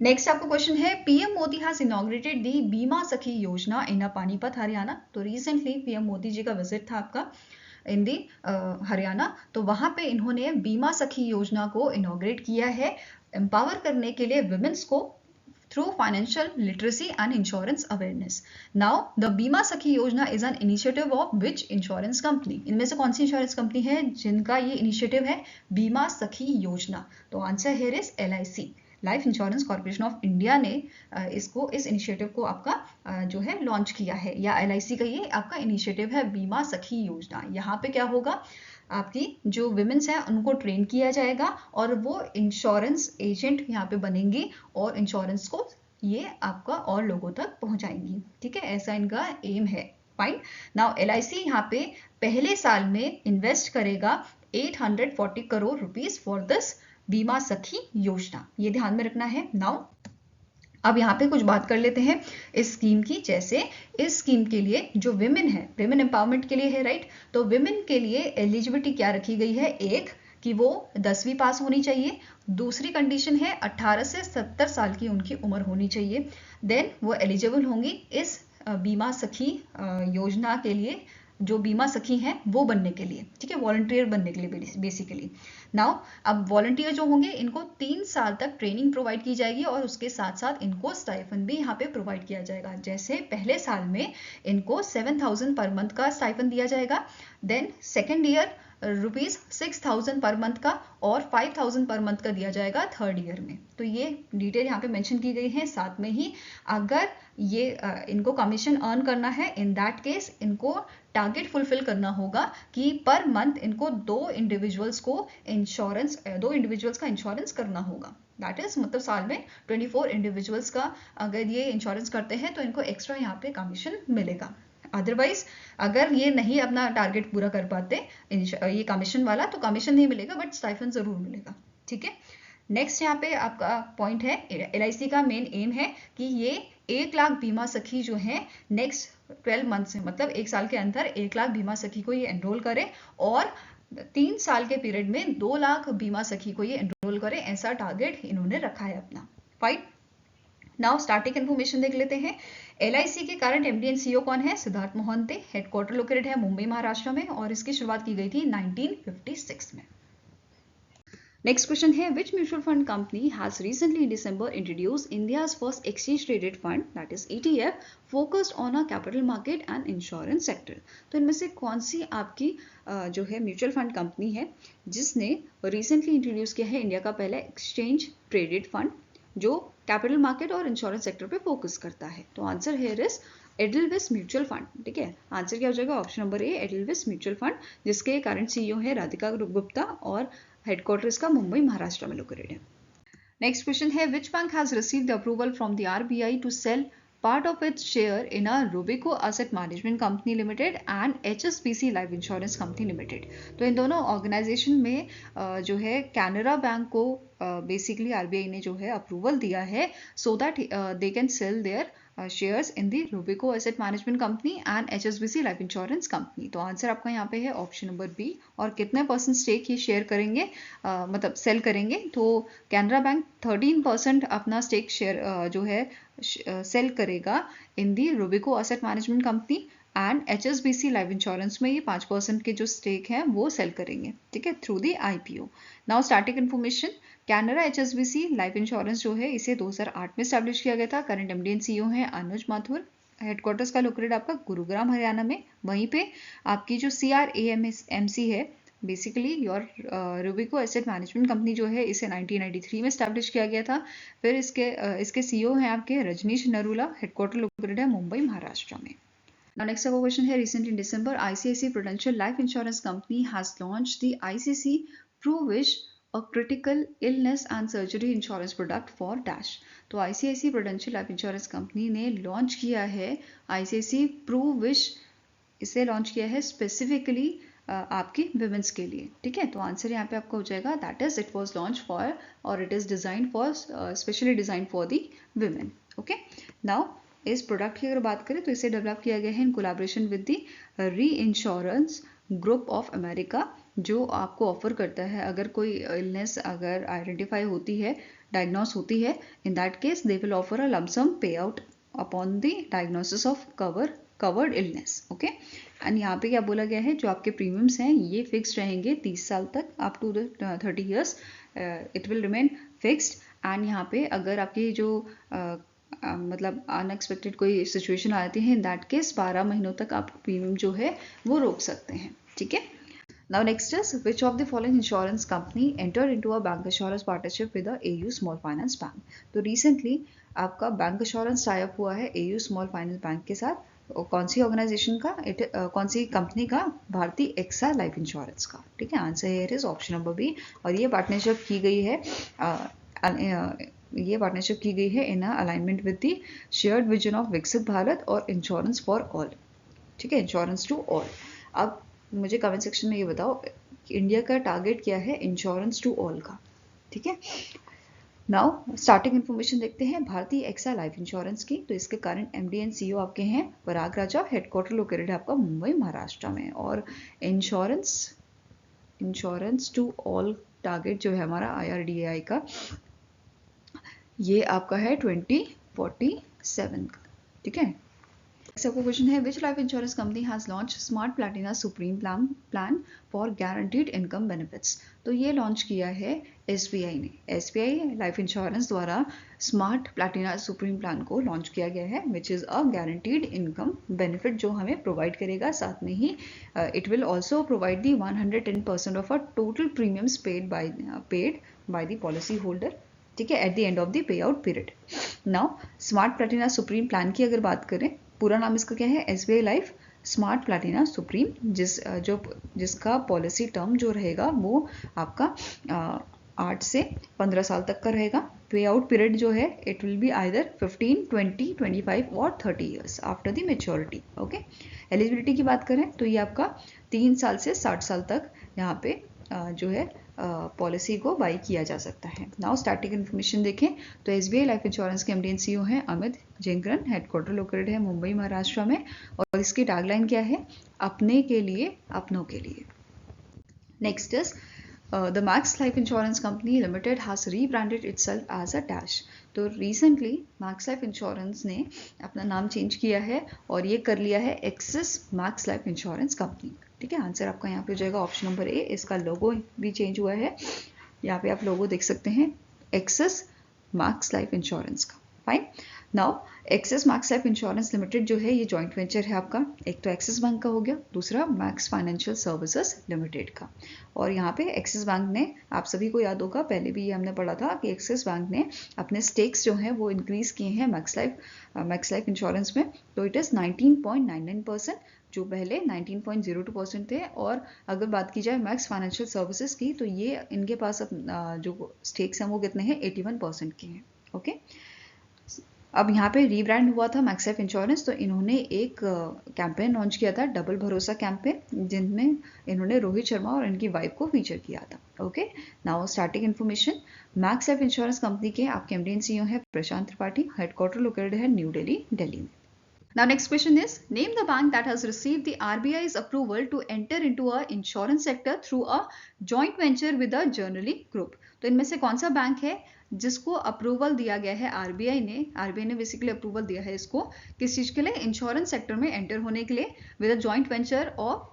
नेक्स्ट आपका क्वेश्चन है, PM मोदी हैज इनॉग्रेटेड दी बीमा सखी योजना इन पानीपत हरियाणा। तो रिसेंटली PM मोदी जी का विजिट था आपका इन दी हरियाणा, तो वहाँ पे इन्होंने बीमा सखी योजना को इनॉग्रेट किया है, एम्पावर करने के लिए विमेंस को through financial literacy and insurance awareness. Now the बीमा सखी योजना is an initiative of which insurance company, इनमें से कौन सी इंश्योरेंस कंपनी है जिनका ये इनिशिएटिव है बीमा सखी योजना। तो answer here is LIC, life insurance corporation of India ने इस इनिशिएटिव को आपका जो है लॉन्च किया है, या LIC का ये आपका इनिशिएटिव है बीमा सखी योजना। यहाँ पे क्या होगा, आपकी जो विमेंस हैं उनको ट्रेन किया जाएगा और वो इंश्योरेंस एजेंट यहाँ पे बनेंगी और इंश्योरेंस को ये आपका और लोगों तक पहुंचाएंगी, ठीक है, ऐसा इनका एम है। फाइन। नाउ LIC यहाँ पे पहले साल में इन्वेस्ट करेगा 840 करोड़ रुपीज फॉर दिस बीमा सखी योजना, ये ध्यान में रखना है। नाउ अब यहाँ पे कुछ बात कर लेते हैं इस स्कीम की। जैसे इस स्कीम के लिए जो विमेन है, विमेन एम्पावरमेंट के लिए है, राइट। तो विमेन के लिए एलिजिबिलिटी क्या रखी गई है? एक कि वो 10वीं पास होनी चाहिए। दूसरी कंडीशन है 18 से 70 साल की उनकी उम्र होनी चाहिए। देन वो एलिजिबल होंगी इस बीमा सखी योजना के लिए, जो बीमा सखी हैं वो बनने के लिए, ठीक है, वॉलंटियर बनने के लिए बेसिकली। नाउ अब वॉलंटियर जो होंगे इनको 3 साल तक ट्रेनिंग प्रोवाइड की जाएगी और उसके साथ साथ इनको स्टाइफन भी यहाँ पे प्रोवाइड किया जाएगा। जैसे पहले साल में इनको 7,000 पर मंथ का स्टाइफन दिया जाएगा। Then second year ₹6,000 per month का और 5,000 पर मंथ का दिया जाएगा थर्ड ईयर में। तो ये डिटेल यहाँ पे मेंशन की गई है। साथ में ही अगर ये इनको कमीशन अर्न करना है, इन दैट केस इनको टारगेट फुलफिल करना होगा कि पर मंथ इनको दो इंडिविजुअल्स का इंश्योरेंस करना होगा। दैट इज मतलब साल में 24 इंडिविजुअल्स का अगर ये इंश्योरेंस करते हैं तो इनको एक्स्ट्रा यहाँ पे कमीशन मिलेगा। अदरवाइज अगर ये नहीं अपना टारगेट पूरा कर पाते ये कमीशन वाला, तो कमीशन नहीं मिलेगा बट स्टाइफन जरूर मिलेगा, ठीक है। नेक्स्ट यहाँ पे आपका पॉइंट है LIC का मेन एम है कि ये 1 लाख बीमा सखी जो है नेक्स्ट 12 मंथ से, मतलब 1 साल के अंदर 1 लाख बीमा सखी को ये एनरोल करे और 3 साल के पीरियड में 2 लाख बीमा सखी को ये एनरोल करे। ऐसा टारगेट इन्होंने रखा है अपना। फाइन, नाउ स्टार्टिंग इन्फॉर्मेशन देख लेते हैं। LIC के करंट MD एंड CEO कौन है? सिद्धार्थ मोहंते। हेडक्वार्टर लोकेटेड है मुंबई महाराष्ट्र में और इसकी शुरुआत की गई थी 1956 में। Next question है, which mutual fund company has recently in December introduced India's first exchange traded fund, that is ETF, focused on a capital market and insurance sector? तो इनमें से कौन सी आपकी जो है म्यूचुअल फंड कंपनी है जिसने रिसेंटली इंट्रोड्यूस किया है इंडिया का पहला एक्सचेंज ट्रेडेड फंड जो कैपिटल मार्केट और इंश्योरेंस सेक्टर पे फोकस करता है? तो answer here is Edelweiss mutual fund, ठीक है। आंसर क्या हो जाएगा? Option number A, Edelweiss mutual fund, जिसके करंट CEO है राधिका गुप्ता और हेडक्वार्टर इसका मुंबई महाराष्ट्र में लोकेटेड है। नेक्स्ट क्वेश्चन है, which bank has received the approval from the RBI to sell part of its share in a Robeco Asset Management Company Limited and HSBC Life Insurance Company Limited? तो इन दोनों organisation में जो है Canara bank को basically RBI ने जो है approval दिया है so that they can sell their shares in the Robeco asset management company and HSBC life insurance company. तो आंसर आपका यहाँ पे है ऑप्शन नंबर बी। और कितने % स्टेक ये शेयर करेंगे, मतलब सेल करेंगे? तो कैनरा बैंक 13% अपना स्टेक शेयर जो है सेल करेगा in the Robeco asset management company and HSBC life insurance में ये 5% के जो स्टेक हैं वो सेल करेंगे, ठीक है, through the IPO। Now starting information, Canara HSBC life insurance जो है इसे 2008 में स्टैब्लिश किया गया था। करंट MD एंड CEO है अनुज माथुर। हेडक्वार्टर्स का लोकेटेड आपका गुरुग्राम हरियाणा में। वहीं पे आपकी जो CRAMC है basically your Robeco asset management company जो है इसे 1993 में स्टैब्लिश किया गया था। फिर इसके CEO हैं आपके रजनीश नरूला। हेडक्वार्टर लोकेटेड है मुंबई महाराष्ट्र में। Now next our question here, recently in December ICICI Prudential Life Insurance Company has launched the ICICI PruVish, a critical illness and surgery insurance product for dash। तो ICICI Prudential Life Insurance Company ने launch किया है ICICI PruVish, इसे launch किया है specifically आपकी women's के लिए, ठीक है। तो आंसर यहाँ पे आपका हो जाएगा that is it was launch for और it is design for specially design for the women. Okay, now इस प्रोडक्ट की अगर बात करें तो इसे डेवलप किया गया है इन कोलैबोरेशन विद दी री इंश्योरेंस ग्रुप ऑफ अमेरिका, जो आपको ऑफर करता है अगर कोई इलनेस अगर आइडेंटिफाई होती है, डायग्नोस होती है, in that case they will offer a lump sum pay out upon the diagnosis of covered illness. Okay, and यहाँ पे क्या बोला गया है, जो आपके प्रीमियम्स हैं ये फिक्स रहेंगे 30 साल तक, up to the 30 years it will remain fixed. And यहाँ पे अगर आपकी जो मतलब अनएक्सपेक्टेड कोई सिचुएशन आती है इन दैट केस 12 महीनों तक आप प्रीमियम जो है वो रोक सकते हैं, ठीक है। Now next is which of the following insurance company enter into a bank insurance partnership with AU small finance bank? तो रिसेंटली आपका बैंक इंश्योरेंस टाई अप हुआ है AU स्मॉल फाइनेंस बैंक के साथ। कौन सी ऑर्गेनाइजेशन का, कौन सी कंपनी का? भारतीय एक्सा लाइफ इंश्योरेंस का, ठीक है। Answer here is option number B. और ये पार्टनरशिप की गई है in alignment with the shared vision of Viksit Bharat और इंश्योरेंस फॉर ऑल, ठीक है, इंश्योरेंस टू ऑल। अब मुझे कमेंट सेक्शन में ये बताओ इंडिया का टारगेट क्या है इंश्योरेंस टू ऑल का, ठीक है। नाउ स्टार्टिंग इन्फॉर्मेशन देखते हैं भारतीय एक्सा लाइफ इंश्योरेंस की। तो इसके करंट एमडी एंड सीईओ आपके हैं पराग राजा, हेडक्वार्टर लोकेटेड है आपका मुंबई महाराष्ट्र में। और इंश्योरेंस टू ऑल टारगेट जो है हमारा IRDAI का, ये आपका है 2047 का, ठीक है। सबका क्वेश्चन है which life insurance company has launch smart platina supreme plan for guaranteed income benefits. तो ये लॉन्च किया है SBI ने। SBI लाइफ इंश्योरेंस द्वारा स्मार्ट प्लैटिना सुप्रीम प्लान को लॉन्च किया गया है, which is a guaranteed income benefit जो हमें प्रोवाइड करेगा। साथ में ही it will also provide the 110% of a total premiums paid by the policy holder, ठीक है, at the end of the pay out period. Now smart platina supreme plan की अगर बात करें, पूरा नाम इसका क्या है, SBI life smart platina supreme, जिसका पॉलिसी टर्म जो रहेगा वो आपका 8 से 15 साल तक का रहेगा। पे आउट पीरियड जो है इट विल बी आइदर 15, 20, 25 और 30 years after the maturity. Okay, eligibility की बात करें तो ये आपका 3 साल से 60 साल तक यहाँ पे जो है पॉलिसी को बाई किया जा सकता है। नाउ स्टार्टिंग इन्फॉर्मेशन देखें तो SBI लाइफ इंश्योरेंस के MD एंड CEO हैं अमित जेंकरन, हेडक्वार्टर लोकेटेड है मुंबई महाराष्ट्र में। और इसकी टैगलाइन क्या है, अपने के लिए अपनों के लिए। Next is the Max Life insurance company limited has rebranded itself as a dash. तो रिसेंटली मैक्स लाइफ इंश्योरेंस ने अपना नाम चेंज किया है और ये कर लिया है axis max Life insurance company, ठीक है। आंसर आपका यहाँ पे हो जाएगा ऑप्शन नंबर A। इसका लोगो भी चेंज हुआ है, यहाँ पे आप लोगो देख सकते हैं एक्सिस मैक्स लाइफ इंश्योरेंस का। Fine. Now axis max Life insurance limited जो है ये जॉइंट वेंचर है आपका, एक तो एक्सिस बैंक का हो गया, दूसरा मैक्स फाइनेंशियल सर्विसेज लिमिटेड का। और यहाँ पे एक्सिस बैंक ने, आप सभी को याद होगा पहले भी ये हमने पढ़ा था कि एक्सिस बैंक ने अपने स्टेक्स जो हैं वो इंक्रीज किए हैं मैक्स लाइफ इंश्योरेंस में। तो इट इज़ 19.99%, जो पहले 19.02% थे। और अगर बात की जाए मैक्स फाइनेंशियल सर्विसेज की तो ये इनके पास जो स्टेक्स हैं वो कितने हैं, 81% के हैं। ओके, अब यहाँ पे रीब्रांड हुआ था मैक्स लाइफ इंश्योरेंस, तो इन्होंने एक कैंपेन लॉन्च किया था, डबल भरोसा कैंपेन, जिनमें इन्होंने रोहित शर्मा और इनकी वाइफ को फीचर किया था। Okay, now starting information. Max Life insurance company के आपके MD एंड CEO है प्रशांत त्रिपाठी, हेडक्वार्टर लोकेटेड है न्यू दिल्ली में। Now next question is, name the bank that has received the RBI's approval to enter into a insurance sector through a joint venture with a Generali Group। तो इनमें से कौन सा bank है जिसको approval दिया गया है RBI ने बेसिकली अप्रूवल दिया है इसको किस चीज़ के लिए, इंश्योरेंस सेक्टर में एंटर होने के लिए with a joint venture of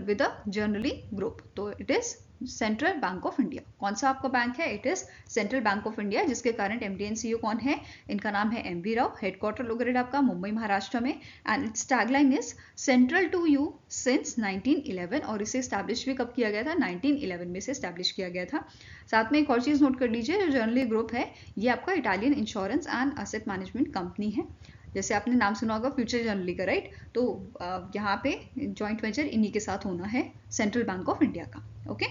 with a Generali group. तो it is Central Bank of India. कौन सा आपका बैंक है, it is Central Bank of India, जिसके करंट MD एंड CEO कौन है, इनका नाम है MV राव, हेडक्वार्टर लोकेटेड आपका मुंबई महाराष्ट्र में। And its tagline is central to you since 1911। और इसे स्टैब्लिश भी कब किया गया था, 1911 में से स्टैब्लिश किया गया था। साथ में एक और चीज़ नोट कर लीजिए, जो जनरली ग्रुप है ये आपका Italian insurance and asset management company है, जैसे आपने नाम सुना होगा फ्यूचर जनरली का, राइट। तो यहाँ पे जॉइंट वेंचर इन्हीं के साथ होना है सेंट्रल बैंक ऑफ इंडिया का। ओके,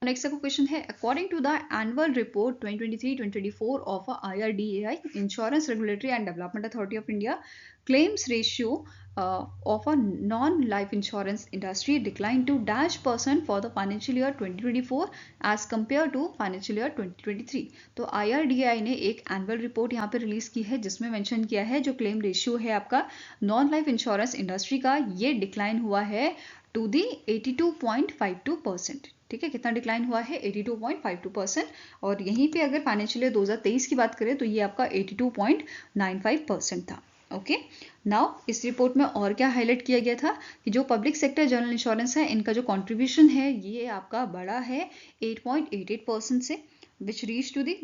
नेक्स्ट का क्वेश्चन है, according to the annual report 2023-2024 of IRDAI insurance regulatory and development authority of India, claims ratio of a non-life insurance industry declined to -% for the financial year 2024 as compared to financial year 2023। तो IRDAI ने एक annual report यहाँ पे release की है जिसमें mention किया है जो क्लेम रेशियो है आपका नॉन लाइफ इंश्योरेंस इंडस्ट्री का, ये डिक्लाइन हुआ है टू दी 82.52%। ठीक है, कितना डिक्लाइन हुआ है, 82.52%। और यहीं पे अगर फाइनेंशियल ईयर 2023 की बात करें तो ये आपका 82.95% था। ओके, नाउ इस रिपोर्ट में और क्या हाईलाइट किया गया था कि जो पब्लिक सेक्टर जनरल इंश्योरेंस है इनका जो कंट्रीब्यूशन है ये आपका बड़ा है 8.88% से, which reached to the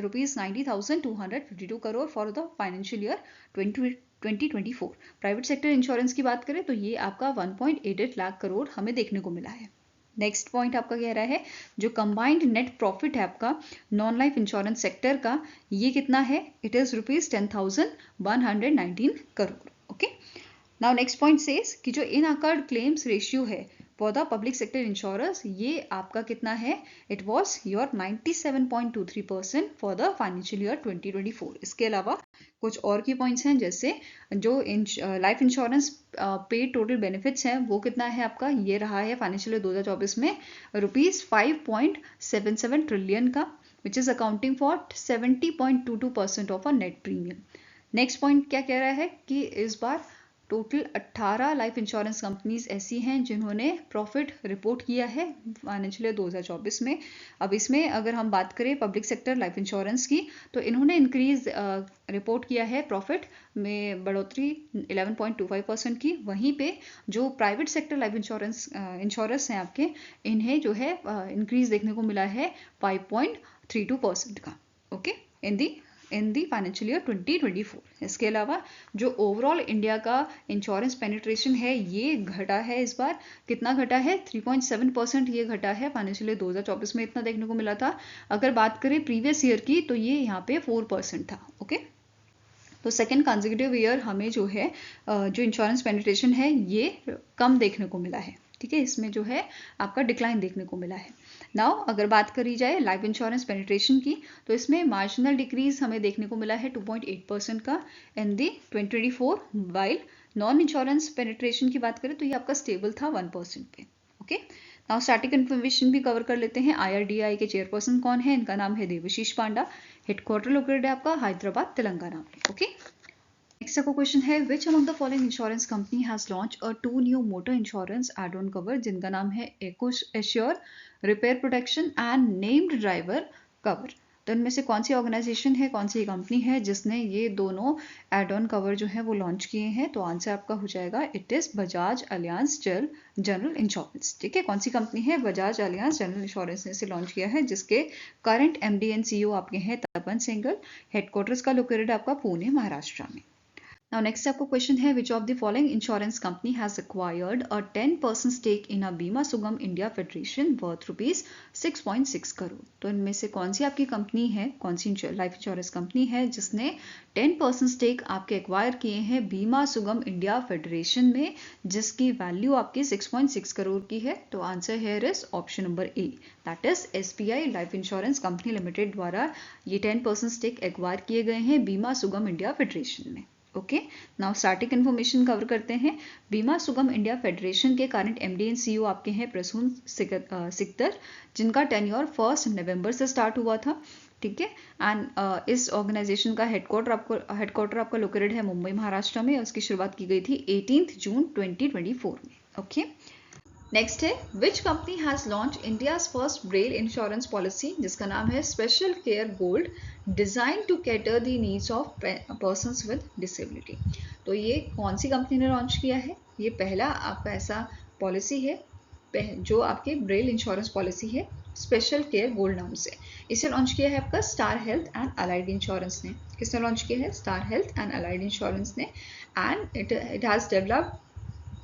rupees 90,252 crore for the financial year 2024। Private sector insurance की बात करें तो ये आपका 1.88 लाख करोड़ हमें देखने को मिला है। नेक्स्ट पॉइंट आपका कह रहा है जो कंबाइंड नेट प्रॉफिट है आपका नॉन लाइफ इंश्योरेंस सेक्टर का, ये कितना है, it is rupees 10,119 crore. Okay, now next point says कि जो इन अकर्ड क्लेम्स रेशियो है for the public sector insurance, ये आपका कितना है, it was your 97.23% for the financial year 2024। इसके अलावा कुछ और की पॉइंट्स हैं, जैसे जो लाइफ इंश्योरेंस पे टोटल बेनिफिट्स हैं वो कितना है आपका, ये रहा है फाइनेंशियल ईयर 2024 में रुपीज 5.77 ट्रिलियन का। Which is accounting for 70.22% of a net premium. Next point क्या कह रहा है कि इस बार टोटल 18 लाइफ इंश्योरेंस कंपनीज ऐसी हैं जिन्होंने प्रॉफिट रिपोर्ट किया है फाइनेंशियल ईयर 2024 में। अब इसमें अगर हम बात करें पब्लिक सेक्टर लाइफ इंश्योरेंस की, तो इन्होंने इंक्रीज रिपोर्ट किया है प्रॉफिट में बढ़ोतरी 11.25% की। वहीं पे जो प्राइवेट सेक्टर लाइफ इंश्योरेंस हैं आपके, इन्हें जो है इंक्रीज देखने को मिला है 5.32% का, okay, in the financial year 2024। इसके अलावा जो ओवरऑल इंडिया का इंश्योरेंस पेनिट्रेशन है ये घटा है इस बार। कितना घटा है? 3.7% ये घटा है। फाइनेंशियल ईयर 2024 में इतना देखने को मिला था। अगर बात करें प्रीवियस ईयर की तो ये यहाँ पे 4% था, ओके। तो सेकेंड कंसेक्यूटिव ईयर हमें जो है जो इंश्योरेंस पेनिट्रेशन है ये कम देखने को मिला है, ठीक है। इसमें जो है आपका डिक्लाइन देखने को मिला है। नाउ अगर बात करी जाए लाइफ इंश्योरेंस पेनिट्रेशन की, तो इसमें मार्जिनल डिक्रीज हमें देखने को मिला है 2.8% का इन दी 2024, वाइल नॉन इंश्योरेंस पेनिट्रेशन की बात करें तो ये आपका स्टेबल था 1% पे, ओके। नाउ स्टैटिक इन्फॉर्मेशन भी कवर कर लेते हैं। IRDAI के चेयरपर्सन कौन है? इनका नाम है देवशीष पांडा। हेडक्वार्टर लोकेटेड है आपका हैदराबाद तेलंगाना में, ओके। नेक्स्ट आपका क्वेश्चन है which among the following insurance company has launch a 2 new motor insurance add on cover, जिनका नाम है Acko assure repair protection and named driver cover. तो इनमें से कौन सी ऑर्गेनाइजेशन है, कौन सी कंपनी है जिसने ये दोनों एड ऑन कवर जो है वो लॉन्च किए हैं? तो आंसर आपका हो जाएगा it is Bajaj Allianz general insurance, ठीक है। कौन सी कंपनी है? बजाज अलियांज जनरल इंश्योरेंस ने इसे लॉन्च किया है, जिसके करंट MD एंड CEO आपके हैं तपन सिंघल। हेडक्वार्टर्स का लोकेटेड आपका पुणे महाराष्ट्र में। Now next आपको क्वेश्चन है which of the following insurance company has acquired a 10% stake in a बीमा सुगम India federation worth rupees 6.6 crore. तो इनमें से कौन सी आपकी कंपनी है, कौन सी लाइफ इंश्योरेंस कंपनी है जिसने 10% स्टेक आपके एक्वायर किए हैं बीमा सुगम इंडिया फेडरेशन में, जिसकी वैल्यू आपकी 6.6 करोड़ की है? तो answer here is option number A, that is SBI life insurance company limited द्वारा ये 10% स्टेक एक्वायर किए गए हैं बीमा सुगम इंडिया फेडरेशन में, okay. Now starting information cover करते हैं। बीमा सुगम इंडिया फेडरेशन के करंट MD एंड CEO आपके हैं प्रसून सिकदर, जिनका टेन्योर 1 नवंबर से स्टार्ट हुआ था, ठीक है। एंड इस ऑर्गेनाइजेशन का हेडक्वार्टर आपका लोकेटेड है मुंबई महाराष्ट्र में। उसकी शुरुआत की गई थी 18 जून 2024 में, ओके। नेक्स्ट है which company has launch India's first braille insurance policy, जिसका नाम है special care gold, design to cater the needs of persons with disability. तो ये कौन सी कंपनी ने लॉन्च किया है? ये पहला आपका ऐसा पॉलिसी है जो आपके ब्रेल इंश्योरेंस पॉलिसी है स्पेशल केयर गोल्ड नाम से। इसे लॉन्च किया है आपका star health and allied insurance ने। किसने लॉन्च किया है? Star health and allied insurance ने। एंड इट हैज डेवलप्ड,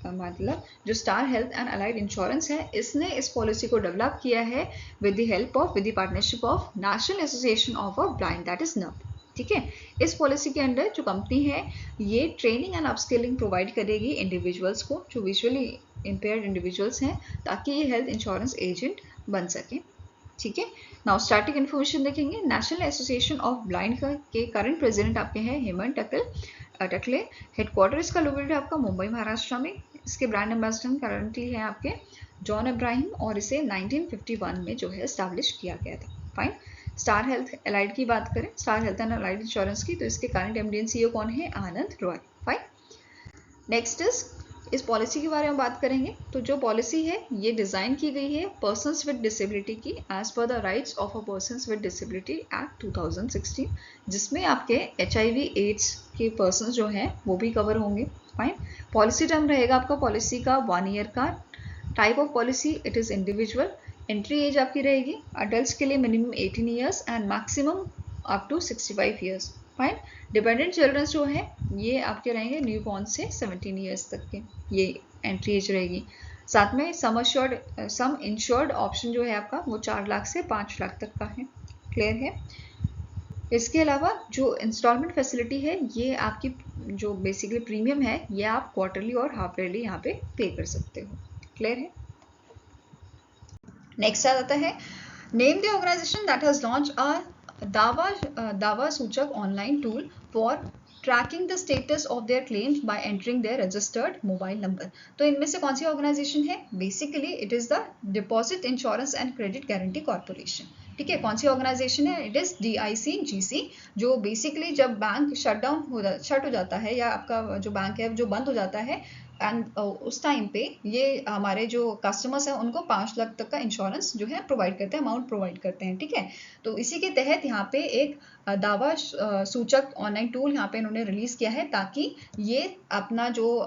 मतलब जो star health and allied insurance है इसने इस पॉलिसी को डेवलप किया है with the partnership of national association of a blind, that is NAB, ठीक है। इस पॉलिसी के अंडर जो कंपनी है ये ट्रेनिंग एंड अपस्किलिंग प्रोवाइड करेगी इंडिविजुअल्स को, जो विजुअली इम्पेयर्ड इंडिविजुअल्स हैं, ताकि ये हेल्थ इंश्योरेंस एजेंट बन सके, ठीक है। नाउ स्टार्टिंग इन्फॉर्मेशन देखेंगे। नेशनल एसोसिएशन ऑफ ब्लाइंड के करंट प्रेसिडेंट आपके हैं हेमंत टकले। हेडक्वार्टर इसका लोकेटेड है आपका मुंबई महाराष्ट्र में। इसके ब्रांड एम्बेसडर करंटली है आपके जॉन इब्राहिम, और इसे 1951 में जो है एस्टैब्लिश किया गया था, फाइन। स्टार हेल्थ अलाइड की बात करें, star health and allied insurance की, तो इसके करंट MD एंड CEO कौन है? आनंद रॉय, फाइन। नेक्स्ट इज इस पॉलिसी के बारे में बात करेंगे। तो जो पॉलिसी है ये डिजाइन की गई है पर्सन्स विद डिसेबिलिटी की as per the rights of a persons with disability act 2016, जिसमें आपके HIV AIDS के पर्सन जो हैं वो भी कवर होंगे, फाइन। पॉलिसी टर्म रहेगा आपका पॉलिसी का 1 ईयर का। Type of policy it is individual. Entry age आपकी रहेगी अडल्ट के लिए minimum 18 years and maximum up to 65 years, fine. Dependent childrens जो है ये आपके रहेंगे न्यू बॉर्न से 17 ईयर्स तक के, ये एंट्री एज रहेगी। साथ में सम इंश्योर्ड ऑप्शन जो है आपका वो 4 लाख से 5 लाख तक का है, क्लियर है। इसके अलावा जो इंस्टॉलमेंट फैसिलिटी है ये आपकी जो बेसिकली प्रीमियम है ये आप क्वार्टरली और हाफ ईयरली यहाँ पे पे कर सकते हो, क्लियर है। नेक्स्ट आ जाता है name the organisation that has launch a Dava Suchak online tool for tracking the status of their claims by entering their registered mobile number. तो इनमें से कौन सी ऑर्गेनाइजेशन है? Basically it is the deposit insurance and credit guarantee corporation. ठीक है, कौन सी ऑर्गेनाइजेशन है? इट इज DICGC, जो बेसिकली जब बैंक शट हो जाता है या आपका जो बैंक है जो बंद हो जाता है, एंड उस टाइम पे ये हमारे जो कस्टमर्स हैं उनको 5 लाख तक का इंश्योरेंस जो है प्रोवाइड करते हैं, अमाउंट प्रोवाइड करते हैं। ठीक है, तो इसी के तहत यहाँ पे एक दावा सूचक ऑनलाइन टूल यहाँ पे इन्होंने रिलीज किया है ताकि ये अपना जो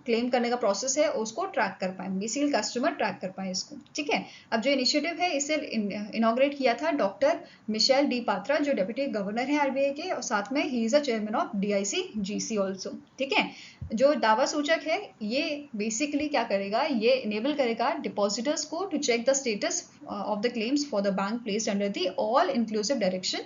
क्लेम करने का प्रोसेस है उसको ट्रैक कर पाए, बेसिकली कस्टमर ट्रैक कर पाए इसको। ठीक है, अब जो इनिशिएटिव है इसे इनॉग्रेट किया था डॉक्टर मिशेल डी पात्रा, जो डेप्यूटी गवर्नर है RBI के, और साथ में he is a chairman of DICGC also. ठीक है, जो दावा सूचक है ये बेसिकली क्या करेगा, ये इनेबल करेगा डिपॉजिटर्स को to check the status of the claims for the bank placed under the all inclusive direction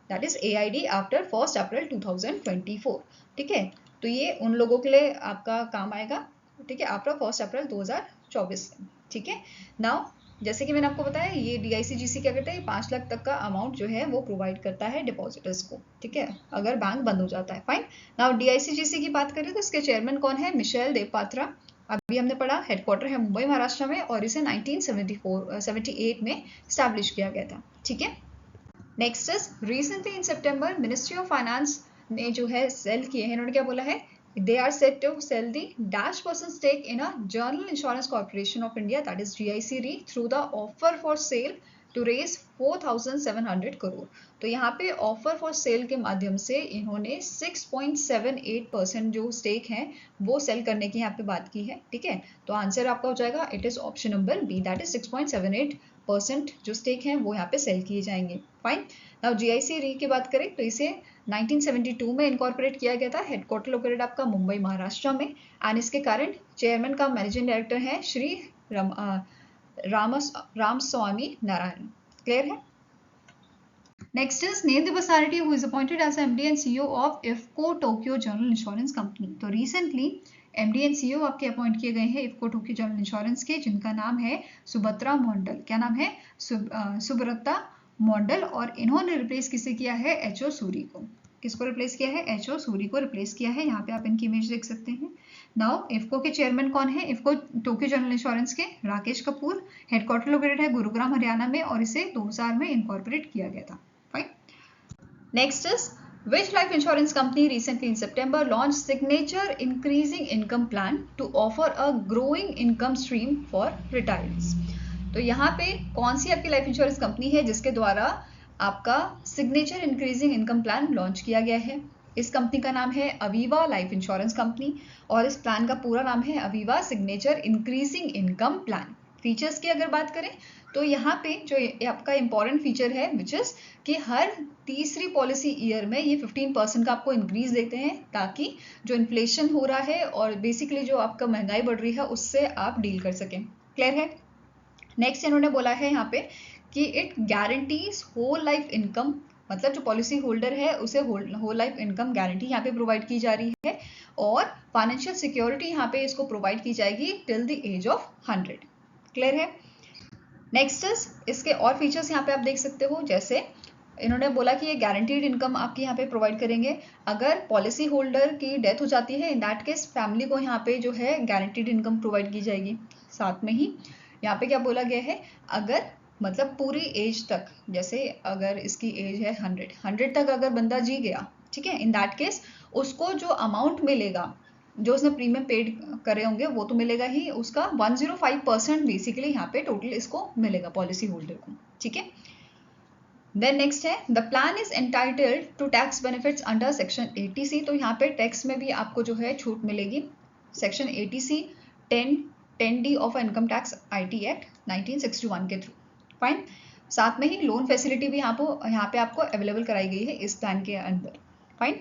that is AID after 1 April 2024। ठीक है, तो ये उन लोगों के लिए आपका काम आएगा। ठीक है, आफ्टर 1 अप्रैल 2024। ठीक है, नाउ जैसे कि मैंने आपको बताया ये DICGC क्या करता है, 5 लाख तक का अमाउंट जो है वो प्रोवाइड करता है डिपॉजिटर्स को। ठीक है, अगर बैंक बंद हो जाता है। फाइन, नाउ DICGC की बात करें तो इसके चेयरमैन कौन है? मिशेल देव पात्रा। अभी हमने पढ़ा हेडक्वार्टर है मुंबई महाराष्ट्र में और इसे 1978 में स्टैब्लिश किया गया था। ठीक है, next is recently in September ministry of finance ने जो है सेल किए हैं, इन्होंने क्या बोला है, they are set to sell the -% stake in a General Insurance Corporation of India that is GIC Re through the offer for sale to raise 4,700 crore. तो यहाँ पे ऑफर फॉर सेल के माध्यम से इन्होंने 6.78% जो स्टेक है वो सेल करने की यहाँ पे बात की है। ठीक है, तो आंसर आपका हो जाएगा it is option number B, that is 6.78% जो स्टेक हैं वो यहाँ पे सेल किए जाएंगे। फाइन, नाउ GIC री की बात करें तो इसे 1972 में इनकॉर्पोरेट किया गया था, हेडक्वार्टर लोकेटेड आपका मुंबई महाराष्ट्र में, एंड इसके कारण चेयरमैन का मैनेजिंग डायरेक्टर है श्री रामस्वामी नारायण। क्लियर है? Next is name the personality who is appointed as MD and CEO of IFFCO Tokyo general insurance company. तो रिसेंटली MD एंड CEO आपके अपॉइंट किए गए हैं इफको टोक्यो जनरल इंश्योरेंस के, जिनका नाम है सुभद्रा मंडल। क्या नाम है? सुब्रता मंडल। और इन्होंने रिप्लेस किसे किया है? HO सूरी को। किसको रिप्लेस किया है? HO सूरी को रिप्लेस किया है। यहाँ पे आप इनकी इमेज देख सकते हैं। नाउ इफको के चेयरमैन कौन है? इफको टोक्यो जनरल इंश्योरेंस के राकेश कपूर। हेडक्वार्टर लोकेटेड है गुरुग्राम हरियाणा में और इसे 2000 में इनकॉर्पोरेट किया गया था। Fine, next is which life insurance company recently in September launched signature increasing income plan to offer a growing income stream for retirees। तो यहाँ पे कौन सी आपकी लाइफ इंश्योरेंस कंपनी है जिसके द्वारा आपका signature increasing income plan launch किया गया है? इस कंपनी का नाम है अवीवा लाइफ इंश्योरेंस कंपनी और इस प्लान का पूरा नाम है Aviva signature increasing income plan. Features की अगर बात करें तो यहाँ पे जो आपका इंपॉर्टेंट फीचर है विच इज कि हर तीसरी पॉलिसी ईयर में ये 15% का आपको इंक्रीज देते हैं ताकि जो इन्फ्लेशन हो रहा है और बेसिकली जो आपका महंगाई बढ़ रही है उससे आप डील कर सकें। क्लियर है? नेक्स्ट इन्होंने बोला है यहाँ पे कि it guarantees whole life income, मतलब जो पॉलिसी होल्डर है उसे होल लाइफ इनकम गारंटी यहाँ पे प्रोवाइड की जा रही है और फाइनेंशियल सिक्योरिटी यहाँ पे इसको प्रोवाइड की जाएगी till the age of 100। Clear है? नेक्स्ट इज इसके और फीचर्स यहाँ पे आप देख सकते हो, जैसे इन्होंने बोला कि ये गारंटीड इनकम आपके यहाँ पे प्रोवाइड करेंगे। अगर पॉलिसी होल्डर की डेथ हो जाती है इन दैट केस फैमिली को यहाँ पे जो है गारंटीड इनकम प्रोवाइड की जाएगी। साथ में ही यहाँ पे क्या बोला गया है, अगर मतलब पूरी एज तक, जैसे अगर इसकी एज है 100 तक अगर बंदा जी गया, ठीक है, इन दैट केस उसको जो अमाउंट मिलेगा जो उसने प्रीमियम पेड करे होंगे वो तो मिलेगा ही, उसका 105% बेसिकली यहाँ पे टोटल इसको मिलेगा पॉलिसी होल्डर को। ठीक है, देन नेक्स्ट है the plan is entitled to tax benefits under section 80C। तो यहाँ पे टैक्स में भी आपको जो है छूट मिलेगी section 80C 10D of income tax IT act 1961 के थ्रू। फाइन, साथ में ही लोन फैसिलिटी भी यहाँ पे आपको अवेलेबल कराई गई है इस प्लान के अंदर। Fine,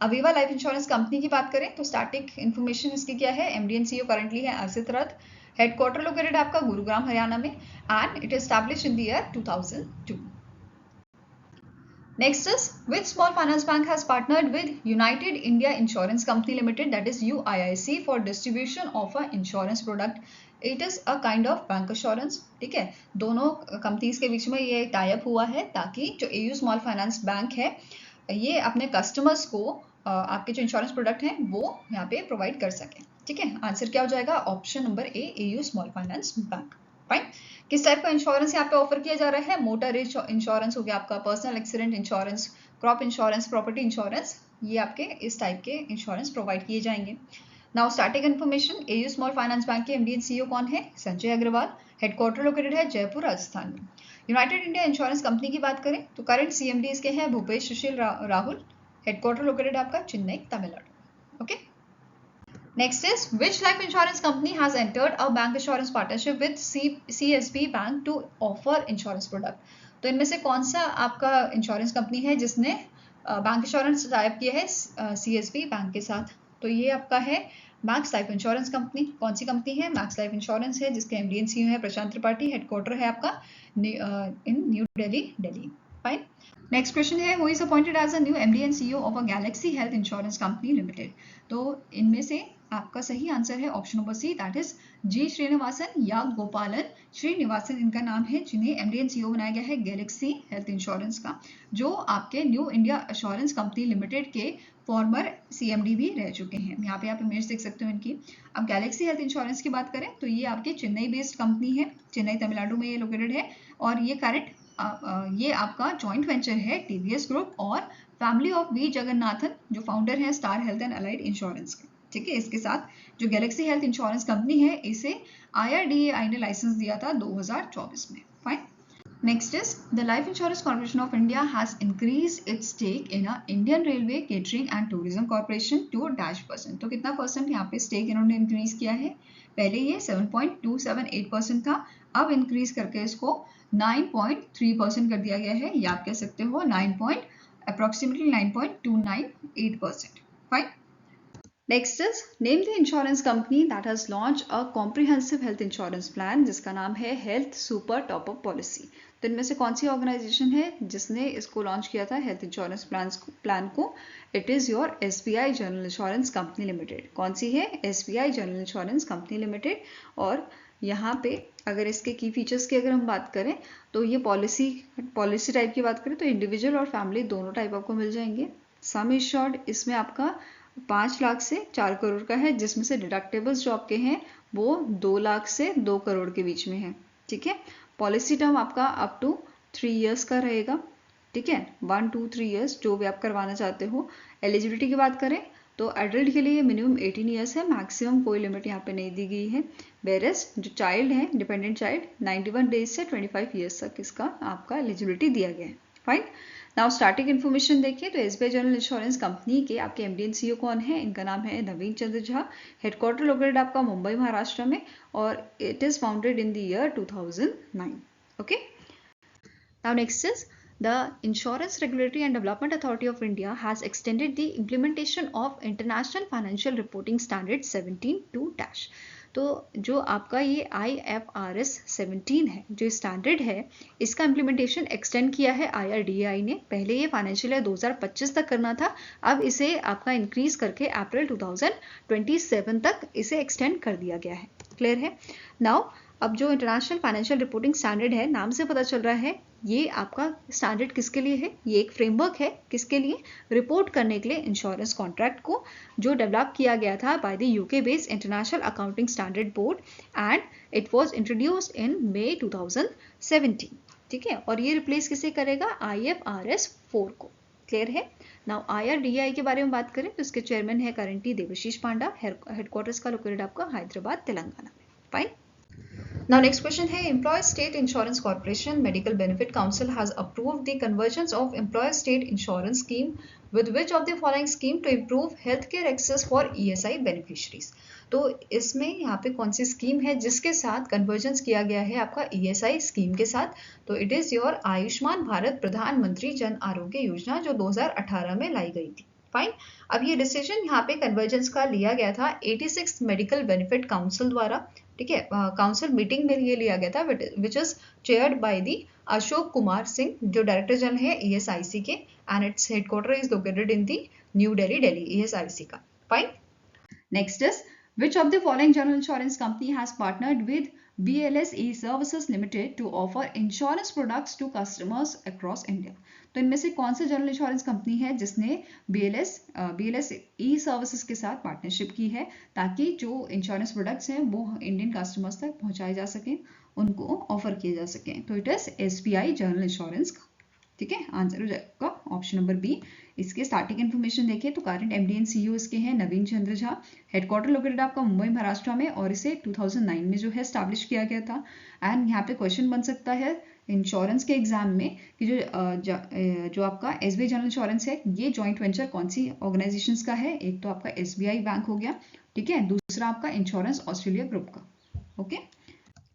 Aviva life insurance company की बात करें तो स्टैटिक इन्फॉर्मेशन इसकी क्या है, MD एंड CEO करंटली है अर्षित रथ, हेडक्वार्टर लोकेटेड आपका गुरुग्राम हरियाणा में and it is established in the year 2002। Next is which small finance bank has partnered with United India Insurance Company Limited that is UIIC for distribution of a insurance product. It is a kind of bank assurance। ठीक है, दोनों companies के बीच में ये tie up हुआ है ताकि जो AU स्मॉल फाइनेंस बैंक है ये अपने कस्टमर्स को आपके जो इंश्योरेंस प्रोडक्ट हैं वो यहाँ पे प्रोवाइड कर सकें। ठीक है, आंसर क्या हो जाएगा? ऑप्शन नंबर ए, AU small finance bank. Fine. किस टाइप का इंश्योरेंस यहाँ पे ऑफर किया जा रहा है? मोटर इंश्योरेंस हो गया आपका, personal accident insurance, crop insurance, property insurance, ये आपके इस टाइप के इंश्योरेंस प्रोवाइड किए जाएंगे। Now starting information, AU small finance bank के एमडी एंड सीईओ कौन है? संजय अग्रवाल। हेडक्वार्टर लोकेटेड है जयपुर, राजस्थान में। यूनाइटेड इंडिया इंश्योरेंस कंपनी की बात करें तो करंट सीएमडी इसके हैं भूपेश सुशील राहुल। हेडक्वार्टर लोकेटेड आपका Chennai, Tamil Nadu. Okay, next is which life insurance company has entered a bank insurance partnership with CSB bank to offer insurance product. तो इनमें से कौन सा आपका इंश्योरेंस कंपनी है जिसने बैंक इंश्योरेंस टाइप किया है सीएसबी बैंक के साथ? तो ये आपका है मैक्स लाइफ इंश्योरेंस कंपनी। कौन सी कंपनी है? मैक्स लाइफ इंश्योरेंस है, जिसके एमडी एंड सीईओ है प्रशांत त्रिपाठी। हेडक्वार्टर है आपका in new Delhi, Delhi. Fine. Next question है, who is appointed as a new MD and CEO of a Galaxy health insurance company limited. तो इनमें से आपका सही आंसर है option number C, that is G Srinivasan या गोपालन श्रीनिवासन इनका नाम है, जिन्हें एमडी एंड सीईओ बनाया गया है गैलेक्सी हेल्थ इंश्योरेंस का, जो आपके new India assurance company limited के फॉर्मर सीएमडी भी रह चुके हैं। यहाँ पे आप इमेज देख सकते हो इनकी। अब गैलेक्सी हेल्थ इंश्योरेंस की बात करें तो ये आपकी चेन्नई बेस्ड कंपनी है, चेन्नई तमिलनाडु में ये लोकेटेड है, और ये करंट ये आपका जॉइंट वेंचर है टीवीएस ग्रुप और फैमिली ऑफ वी जगन्नाथन, जो फाउंडर है star health and allied insurance के। ठीक है, इसके साथ जो गैलेक्सी हेल्थ इंश्योरेंस कंपनी है, इसे IRDAI ने लाइसेंस दिया था 2024 में। Fine. Next is the life insurance corporation of India has increase its stake in Indian railway catering and tourism corporation to %। तो कितना परसेंट यहाँ पे स्टेक इन्होंने इंक्रीज किया है? पहले ये 7.278% था, अब इंक्रीज करके इसको 9.3% कर दिया गया है, या आप कह सकते हो approximately 9.298%। Fine. Next is name the insurance company that has launch a comprehensive health insurance plan, जिसका नाम है हेल्थ सुपर टॉपअप पॉलिसी। तो इनमें से कौन सी ऑर्गेनाइजेशन है जिसने इसको लॉन्च किया था हेल्थ इंश्योरेंस प्लान को? It is your SBI general insurance company limited. कौन सी है? SBI general insurance company limited. और यहाँ पे अगर इसके की फीचर्स की अगर हम बात करें तो ये पॉलिसी टाइप की बात करें तो इंडिविजुअल और फैमिली दोनों टाइप आपको मिल जाएंगे। सम इंश्योर्ड इसमें आपका 5 लाख से 4 करोड़ का है, जिसमें से डिडक्टेबल्स जो आपके हैं वो 2 लाख से 2 करोड़ के बीच में है। ठीक है, पॉलिसी टर्म आपका अप टू 3 इयर्स का रहेगा। ठीक है, 1 2 3 इयर्स जो भी आप करवाना चाहते हो। एलिजिबिलिटी की बात करें तो एडल्ट के लिए मिनिमम 18 इयर्स है, मैक्सिमम कोई लिमिट यहाँ पे नहीं दी गई है। वेरस जो चाइल्ड है, डिपेंडेंट चाइल्ड, 91 डेज से 25 इयर्स तक इसका आपका एलिजिबिलिटी दिया गया है। फाइन। नाउ स्टार्टिंग इन्फॉर्मेशन देखिए तो SBI जनरल इंश्योरेंस कंपनी के आपके एमडी एंड सीईओ कौन है? इनका नाम है नवीन चंद्र झा। हेडक्वार्टर लोकेटेड आपका मुंबई, महाराष्ट्र में, और it is founded in the year 2009। Okay, now next is the Insurance Regulatory and Development Authority of India has extended the implementation of International Financial Reporting Standard 17 to dash। तो जो आपका ये IFRS 17 है, जो standard है, इसका implementation extend किया है IRDAI ने। पहले ये फाइनेंशियल ईयर 2025 तक करना था, अब इसे आपका इंक्रीज करके अप्रैल 2027 तक इसे एक्सटेंड कर दिया गया है। क्लियर है? नाउ अब जो इंटरनेशनल फाइनेंशियल रिपोर्टिंग स्टैंडर्ड है, नाम से पता चल रहा है ये आपका स्टैंडर्ड किसके लिए है? ये एक फ्रेमवर्क है, किसके लिए? रिपोर्ट करने के लिए इंश्योरेंस कॉन्ट्रैक्ट को, जो डेवलप किया गया था by the UK based international accounting standard board and it was introduced in May 2017। ठीक है, और ये रिप्लेस किसे करेगा? IFRS 4 को। क्लियर है? नाउ IRDAI के बारे में बात करें तो इसके चेयरमैन है करंटली देवशीष पांडा। हेडक्वार्टर्स का लोकेटेड आपका हैदराबाद, तेलंगाना में। फाइन। Now next question है, Employees State Insurance Corporation Medical Benefit Council has approved the convergence of Employees State Insurance Scheme with which of the following scheme to improve healthcare access for ESI beneficiaries। तो इसमें यहाँ पे कौन सी scheme है जिसके साथ convergence किया गया है आपका ESI स्कीम के साथ? तो it is your Ayushman Bharat प्रधानमंत्री जन आरोग्य योजना, जो 2018 में लाई गई थी। फाइन। अब ये डिसीजन यहाँ पे कन्वर्जेंस का लिया गया था 86 मेडिकल बेनिफिट काउंसिल द्वारा। ठीक है, काउंसिल मीटिंग में ये लिया गया था, which is chaired by the Ashok Kumar Singh, जो डायरेक्टर जनरल है ESIC के, and its headquarter is located in the new Delhi, Delhi ESIC का। Fine. Next is Which of the following general insurance company has partnered with BLS E-Services Limited to offer insurance products to customers across India? तो इनमें से कौन सा general insurance company है जिसने BLS E-Services के साथ पार्टनरशिप की है ताकि जो इंश्योरेंस प्रोडक्ट्स हैं वो इंडियन कस्टमर्स तक पहुंचाए जा सकें, उनको ऑफर किए जा सकें? तो it is SBI general insurance. ठीक है, आंसर हो जाएगा ऑप्शन नंबर बी। इसके स्टार्टिंग इन्फॉर्मेशन देखिए तो करंट MD एंड CEO इसके हैं नवीन चंद्र झा। हेडक्वार्टर लोकेटेड आपका मुंबई महाराष्ट्र में और इसे 2009 में जो है स्टैब्लिश किया गया था। एंड यहाँ पे क्वेश्चन बन सकता है इंश्योरेंस के एग्जाम में कि जो आपका SBI जनरल इंश्योरेंस है ये जॉइंट वेंचर कौन सी ऑर्गेनाइजेशंस का है? एक तो आपका SBI बैंक हो गया, ठीक है, दूसरा आपका इंश्योरेंस ऑस्ट्रेलिया ग्रुप का। Okay,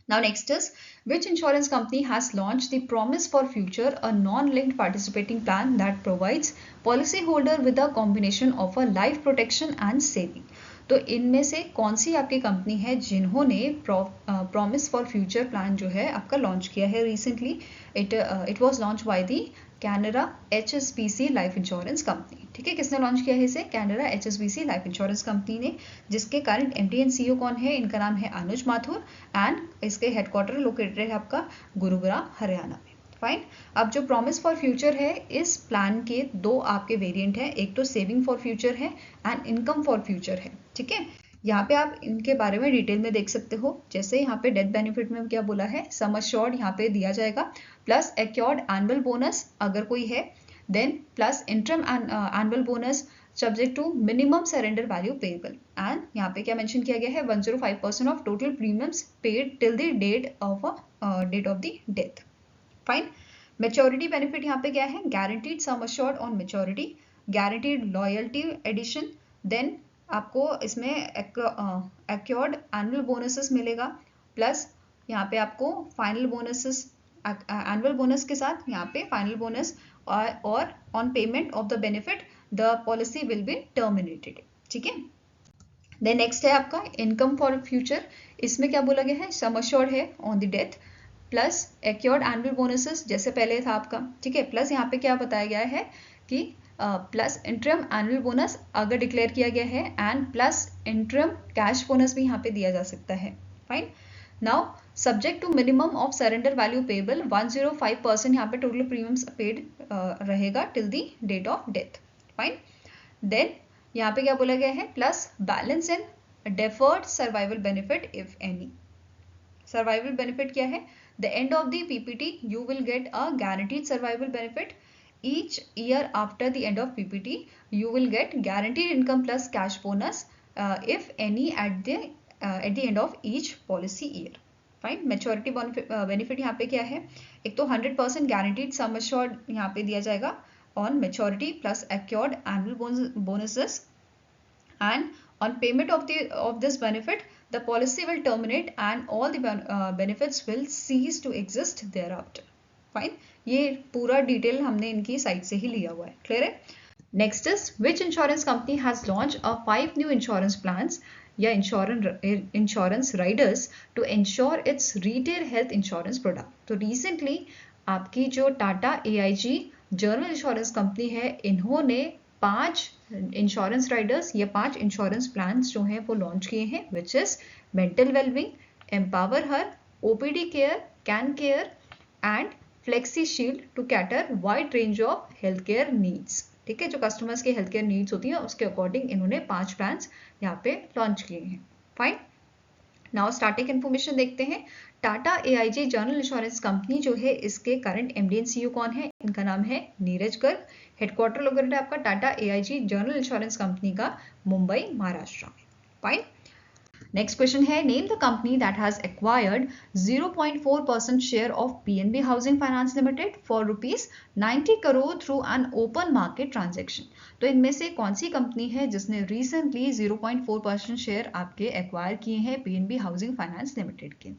now next is, which insurance company has launched the Promise for Future, a non-linked participating plan that provides policyholder with a combination of a life protection and saving? तो इनमें से कौन सी आपकी company है जिन्होंने promise for future plan जो है आपका लॉन्च किया है recently? It was launch by the Canara HSBC life insurance company. ठीक है, किसने लॉन्च किया है इसे? Canara HSBC life insurance company ने, जिसके करंट MD एंड CEO कौन है? इनका नाम है अनुज माथुर एंड इसके हेडक्वार्टर लोकेटेड है आपका गुरुग्राम हरियाणा में। फाइन। अब जो प्रॉमिस फॉर फ्यूचर है इस प्लान के दो आपके वेरिएंट है, एक तो सेविंग फॉर फ्यूचर है एंड इनकम फॉर फ्यूचर है। ठीक है, यहाँ पे आप इनके बारे में डिटेल में देख सकते हो। जैसे यहाँ पे डेथ बेनिफिट में क्या बोला है, सम अश्योर्ड यहाँ पे दिया जाएगा प्लस एक्योर्ड एनुअल बोनस अगर कोई है, then plus interim annual bonus subject to minimum surrender value payable. And यहाँ पे क्या मेंशन किया गया है, 105% of total premiums paid till the date of the death. Fine. Maturity benefit यहाँ पे क्या है, guaranteed sum assured on maturity, guaranteed loyalty addition, then आपको इसमें एक्योर्ड एनुअल बोनसेस मिलेगा, प्लस यहाँ पे आपको फाइनल बोनसेस, एनुअल बोनस के साथ यहाँ पे फाइनल बोनस, और on payment of the benefit the policy will be terminated. ठीक है, देन नेक्स्ट है आपका इनकम फॉर फ्यूचर। इसमें क्या बोला गया है, सम अश्योर्ड है on the death plus accrued annual bonuses जैसे पहले था आपका। ठीक है, प्लस यहाँ पे क्या बताया गया है कि प्लस इंटरम एनुअल बोनस अगर डिक्लेयर किया गया है and plus interim cash bonus भी यहाँ पे दिया जा सकता है। Fine. Now subject to minimum of surrender value payable 105% यहाँ पे टोटल प्रीमियम्स पेड रहेगा till the date of death. Fine. Then यहाँ पे क्या बोला गया है, plus balance in deferred survival benefit if any. Survival benefit क्या है, the end of the PPT you will get a guaranteed survival benefit. Each year after the end of PPT you will get guaranteed income plus cash bonus if any at the end of each policy year. Fine. Maturity benefit यहाँ पे क्या है, एक तो 100% guaranteed sum assured यहाँ पे दिया जाएगा on maturity plus acquired annual bonuses, and on payment of this benefit the policy will terminate and all the benefits will cease to exist thereafter. Fine, ये पूरा डिटेल हमने इनकी साइट से ही लिया हुआ है। क्लियर है। Next is, which insurance company has launch 5 new insurance plans या insurance riders to insure its retail health insurance product. तो रिसेंटली आपकी जो Tata AIG general insurance company है, इन्होंने 5 इंश्योरेंस राइडर्स या 5 इंश्योरेंस प्लान्स जो हैं वो लॉन्च किए हैं, which is mental wellbeing, empower her, OPD care, can care and flexi shield to cater wide range of health care needs. ठीक है, जो कस्टमर्स की हेल्थ केयर नीड्स होती हैं उसके अकॉर्डिंग इन्होंने 5 प्लान्स यहाँ पे लॉन्च किए हैं। फाइन। नाउ स्टार्टिंग इन्फॉर्मेशन देखते हैं। Tata AIG general insurance company जो है इसके करंट MD एंड CEO कौन है, इनका नाम है नीरज गर्ग। हेडक्वार्टर लोकेटेड है आपका Tata AIG general insurance company का मुंबई महाराष्ट्र में। फाइन। नेक्स्ट क्वेश्चन है, name the company that has acquired 0.4% share of PNB housing finance limited for ₹90 crore through an open market transaction. तो इनमें से कौन सी कंपनी है जिसने रिसेंटली 0.4% शेयर आपके एक्वायर किए हैं PNB हाउसिंग फाइनेंस लिमिटेड के?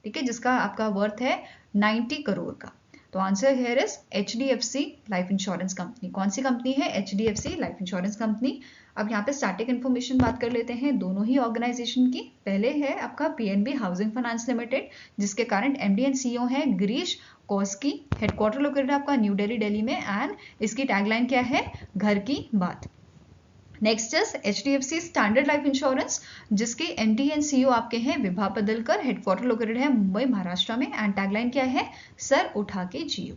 ठीक है, जिसका आपका वर्थ है 90 करोड़ का। तो answer here is HDFC life insurance company. कौन सी कंपनी है? HDFC life insurance company. अब यहाँ पे स्टैटिक इन्फॉर्मेशन बात कर लेते हैं दोनों ही ऑर्गेनाइजेशन की। पहले है आपका PNB हाउसिंग फाइनेंस लिमिटेड, जिसके करंट MD एंड CEO है गिरीश कोस्की। हेडक्वार्टर लोकेटेड आपका न्यू दिल्ली में, एंड इसकी टैगलाइन क्या है, घर की बात। Next is HDFC standard life insurance, जिसके MD एंड CEO आपके हैं विभा पदलकर, हेडक्वार्टर लोकेटेड है मुंबई महाराष्ट्र में, एंड टैगलाइन क्या है, सर उठा के जियो।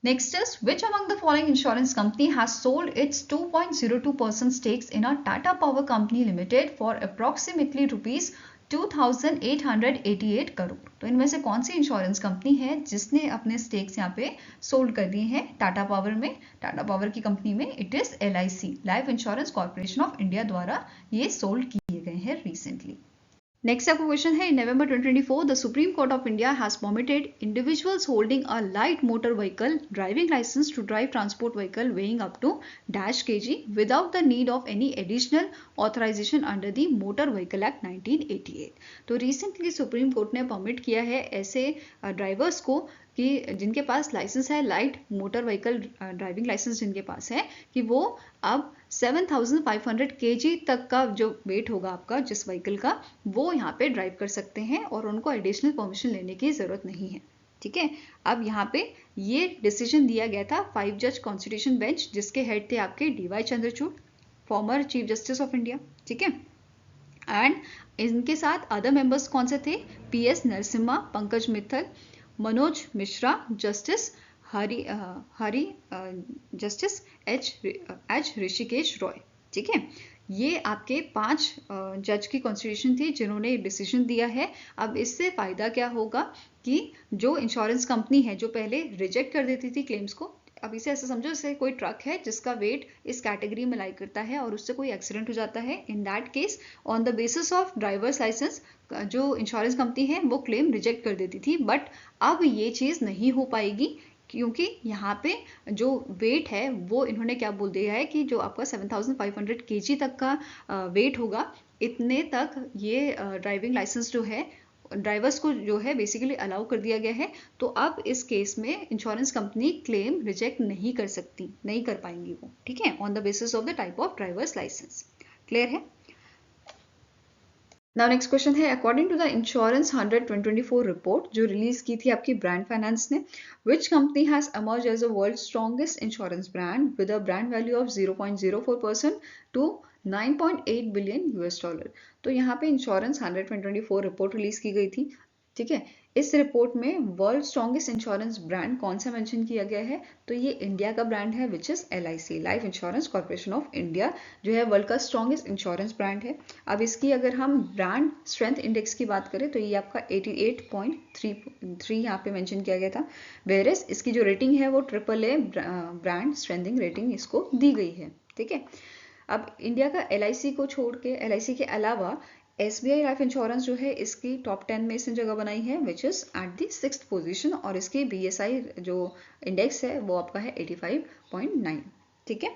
Next is, which among the following insurance company has sold its 2.02% stakes in a Tata Power Company Limited for approximately rupees 2,888 crore? तो इनमें से कौन सी इंश्योरेंस कंपनी है जिसने अपने स्टेक्स यहाँ पे सोल्ड कर दिए हैं टाटा पावर में, टाटा पावर की कंपनी में? It is LIC, life insurance corporation of India द्वारा ये सोल्ड किए गए हैं रिसेंटली। नेक्स्ट आपका क्वेश्चन है, in November 2024 the supreme court of India has permitted individuals holding a light motor vehicle driving licence to drive transport vehicle weighing up to -kg without the need of any additional authorisation under the motor vehicle act 1988। तो recently supreme court ने permit किया है ऐसे drivers को कि जिनके पास licence है, light motor vehicle driving licence जिनके पास है, कि वो अब 7,500 kg तक का जो वेट होगा आपका जिस व्हीकल का, वो यहाँ पे ड्राइव कर सकते हैं और उनको एडिशनल परमिशन लेने की ज़रूरत नहीं है। ठीक है, अब यहाँ पे ये डिसीजन दिया गया था 5 जज कॉन्स्टिट्यूशन बेंच, जिसके हेड थे आपके DY Chandrachud, former chief justice of India. ठीक है, एंड इनके साथ अदर मेंबर्स कौन से थे? PS Narasimha, Pankaj Mittal, Manoj Mishra, justice justice H Rishikesh Roy. ठीक है, ये आपके 5 जज की कॉन्स्टिट्यूशन थी जिन्होंने डिसीजन दिया है। अब इससे फायदा क्या होगा कि जो इंश्योरेंस कंपनी है जो पहले रिजेक्ट कर देती थी क्लेम्स को, अब इसे ऐसा समझो जैसे कोई ट्रक है जिसका वेट इस कैटेगरी में लाई करता है और उससे कोई एक्सीडेंट हो जाता है, in that case on the basis of drivers licence जो इंश्योरेंस कंपनी है वो क्लेम रिजेक्ट कर देती थी। बट अब ये चीज़ नहीं हो पाएगी, क्योंकि यहाँ पे जो वेट है वो इन्होंने क्या बोल दिया है कि जो आपका 7,500 kg तक का वेट होगा, इतने तक ये ड्राइविंग लाइसेंस जो है ड्राइवर्स को जो है बेसिकली अलाउ कर दिया गया है। तो अब इस केस में इंश्योरेंस कंपनी क्लेम रिजेक्ट नहीं कर सकती, नहीं कर पाएंगी वो। ठीक है, on the basis of the type of drivers licence. Clear है? नाउ नेक्स्ट क्वेश्चन है, according to the insurance 100 2024 report जो रिलीज की थी आपकी ब्रांड फाइनेंस ने, which company has emerge as a world strongest insurance brand with a brand value of 0.04% to 9.8 billion $। तो यहाँ पे इंश्योरेंस 100 2024 रिपोर्ट रिलीज की गई थी। ठीक है, इस रिपोर्ट में वर्ल्ड स्ट्रॉन्गेस्ट इंश्योरेंस ब्रांड कौन सा मेंशन किया गया है? तो ये इंडिया का ब्रांड है which is LIC, life insurance corporation of India, जो है वर्ल्ड का स्ट्रॉन्गेस्ट इंश्योरेंस ब्रांड है। अब इसकी अगर हम ब्रांड स्ट्रेंथ इंडेक्स की बात करें तो ये आपका 88.3 यहाँ पे मेंशन किया गया था, वेयरएज इसकी जो रेटिंग है वो AAA ब्रांड स्ट्रेंथिंग रेटिंग इसको दी गई है। ठीक है, अब इंडिया का LIC को छोड़ के, LIC के अलावा SBI लाइफ इंश्योरेंस जो है इसकी टॉप 10 में इसने जगह बनाई है which is at the 6th position, और इसकी BSI जो इंडेक्स है वो आपका है 85.9। ठीक है,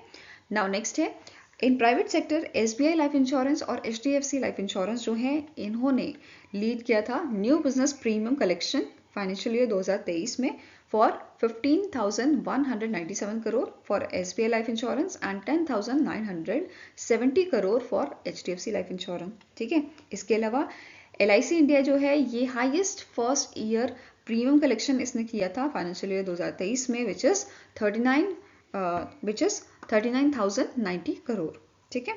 नाउ नेक्स्ट है, in private sector SBI life insurance और HDFC लाइफ इंश्योरेंस जो है इन्होंने लीड किया था new business premium collection financial year 2023 में for 15,197 crore for SBI life insurance and 10,970 crore for HDFC life insurance. ठीक है, इसके अलावा LIC इंडिया जो है ये highest first year premium collection इसने किया था फाइनेंशियल ईयर 2023 में विच इज 39,090 करोड़। ठीक है,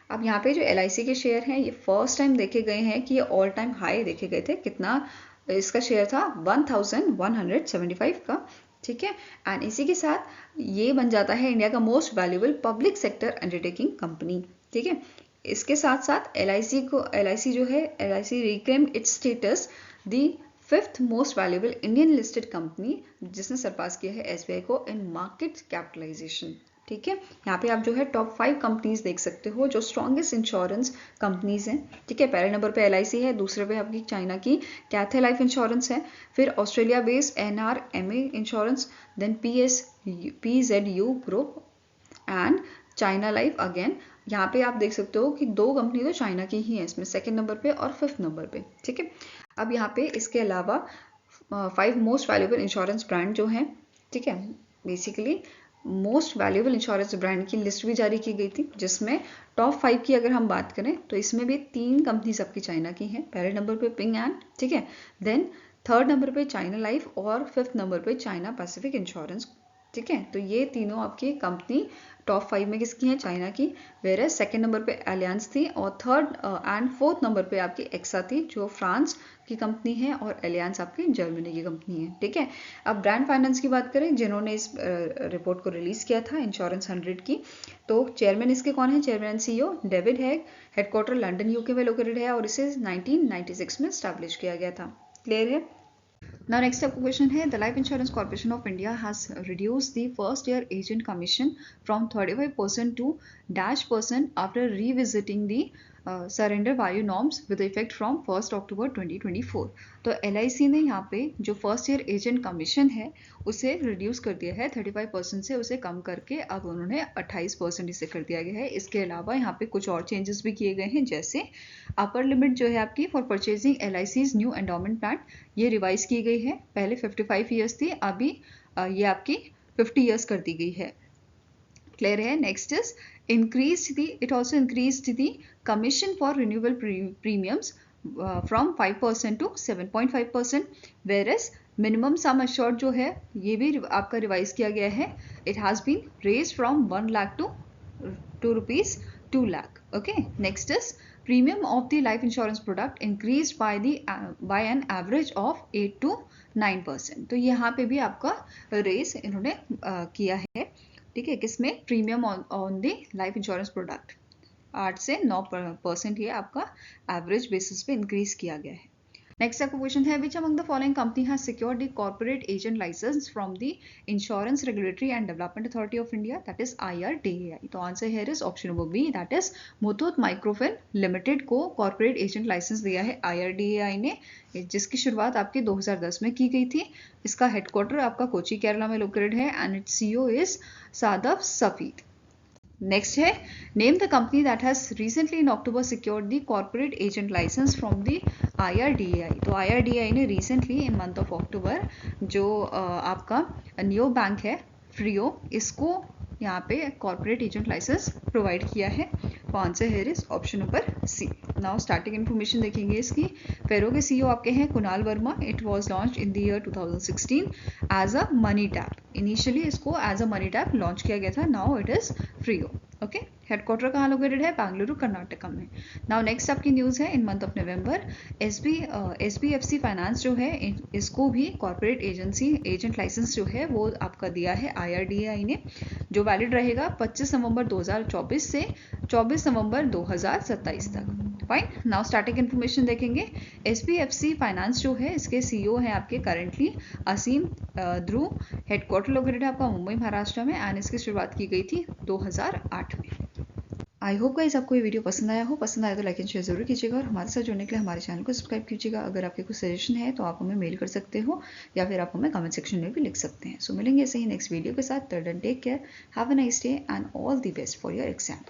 अब यहाँ पे जो LIC के शेयर हैं ये फर्स्ट टाइम देखे गए हैं कि ये ऑल टाइम हाई देखे गए थे। कितना इसका शेयर था? 1,175 का। ठीक है, एंड इसी के साथ ये बन जाता है इंडिया का most valuable public sector undertaking company. ठीक है, इसके साथ साथ LIC जो है LIC reclaimed it's status the 5th most valuable Indian listed company, जिसने सरपास किया है SBI को इन मार्केट कैपिटलाइजेशन। ठीक है, यहाँ पे आप जो है टॉप 5 कंपनीज देख सकते हो जो स्ट्रॉन्गेस्ट इंश्योरेंस कंपनीज हैं। ठीक है, पहले नंबर पे LIC है, दूसरे पे आपकी चाइना की कैथे लाइफ इंश्योरेंस है, फिर Australia based NRMA insurance, then PZU group and China life again. यहाँ पे आप देख सकते हो कि 2 कंपनी तो चाइना की ही है इसमें, 2nd नंबर पे और 5th नंबर पे। ठीक है, अब यहाँ पे इसके अलावा 5 मोस्ट वैल्यूएबल इंश्योरेंस ब्रांड जो हैं, ठीक है, basically most valuable insurance brand की लिस्ट भी जारी की गई थी, जिसमें टॉप 5 की अगर हम बात करें तो इसमें भी 3 कंपनी सबकी चाइना की हैं। पहले नंबर पे पिंग एंड, ठीक है, देन 3rd नंबर पे चाइना लाइफ और 5th नंबर पे चाइना पैसिफिक इंश्योरेंस। ठीक ठीक है। तो ये तीनों आपकी कंपनी टॉप 5 में किसकी हैं, चाइना की, वेयर सेकंड नंबर पे एलियंस थी और थर्ड एंड फोर्थ नंबर पे आपकी एक्सा थी जो फ्रांस की कंपनी है और एलियंस आपकी जर्मनी की कंपनी है, ठीक है। अब ब्रांड फाइनेंस की बात करें जिन्होंने इस रिपोर्ट को रिलीज किया था इंश्योरेंस 100 की, तो चेयरमैन इसके कौन है, chairman and CEO David Haig, headquarter London UK में लोकेटेड है और इसे 1996 में स्टैब्लिश किया गया था। क्लियर है। Now next up question है, the Life Insurance Corporation of India has reduced the first year agent commission from 35% to -% after revisiting the surrender value norms with effect from 1st October 2024। तो LIC ने यहाँ पे जो first year agent commission है उसे reduce कर दिया है 35% से, उसे कम करके अब उन्होंने 28% इसे कर दिया गया है। इसके अलावा यहाँ पे कुछ और चेंजेस भी किए गए हैं, जैसे अपर लिमिट जो है आपकी for purchasing LIC's new endowment plan ये रिवाइज की गई है। पहले 55 ईयर्स थी, अभी ये आपकी 50 ईयर्स कर दी गई है। क्लियर है। Next is it also increased the commission for renewable premiums from 5% to 7.5%, whereas minimum sum assured जो है ये भी आपका रिवाइज किया गया है। It has been raised from 1 lakh to rupees 2 lakh। Okay, next is premium of the life insurance product increased by an average of 8 to 9%। तो यहाँ पे भी आपका रेस इन्होंने किया है, ठीक है, किसमें, premium on the life insurance product 8 से 9% ये आपका एवरेज बेसिस पे इंक्रीज किया गया है। नेक्स्ट आपका क्वेश्चन है, which among the following company has secured the corporate agent licence from the insurance regulatory and development authority of India, that is IRDAI। तो answer here is option number B, that is Muthoot microfin limited को corporate agent licence दिया है IRDAI ने, जिसकी शुरुआत आपके 2010 में की गई थी। इसका हेडक्वार्टर आपका कोची केरला में लोकेटेड है and its CEO is Sadaf Safid. Next है, name the company that has recently in October secured the corporate agent licence from the IRDAI। तो IRDAI ने recently in month of October जो आपका नियो बैंक है फ्रियो, इसको यहाँ पे कॉर्पोरेट एजेंट लाइसेंस प्रोवाइड किया है। तो answer here is option number C. Now starting information देखेंगे इसकी। फेरो के CEO आपके हैं Kunal Verma. It was launch in the year 2016 as a money tap. Initially इसको as a money tap launch किया गया था, now it is Freo. Okay, headquarter कहाँ लोकेटेड है, बेंगलुरु कर्नाटका में। नाउ नेक्स्ट आपकी न्यूज़ है, in month of November SBFC finance जो है इसको भी कॉर्पोरेट एजेंट लाइसेंस जो है वो आपका दिया है IRDAI ने, जो वैलिड रहेगा 25 नवंबर 2024 से 24 नवंबर 2027 तक। फाइन। नाउ स्टार्टिंग इन्फॉर्मेशन देखेंगे। SBFC फाइनेंस जो है इसके CEO हैं आपके करंटली असीम ध्रुव। हेडक्वार्टर लोकेटेड है आपका मुंबई महाराष्ट्र में एंड इसकी शुरुआत की गई थी 2008 में। आई होप गाइस आपको ये वीडियो पसंद आया हो। पसंद आया तो लाइक एंड शेयर जरूर कीजिएगा और हमारे साथ जुड़ने के लिए हमारे चैनल को सब्सक्राइब कीजिएगा। अगर आपके कुछ सजेशन है तो आप हमें मेल कर सकते हो या फिर आप हमें कमेंट सेक्शन में भी लिख सकते हैं। सो मिलेंगे ऐसे ही नेक्स्ट वीडियो के साथ। Till then take care, have a nice day and all the best for your exam.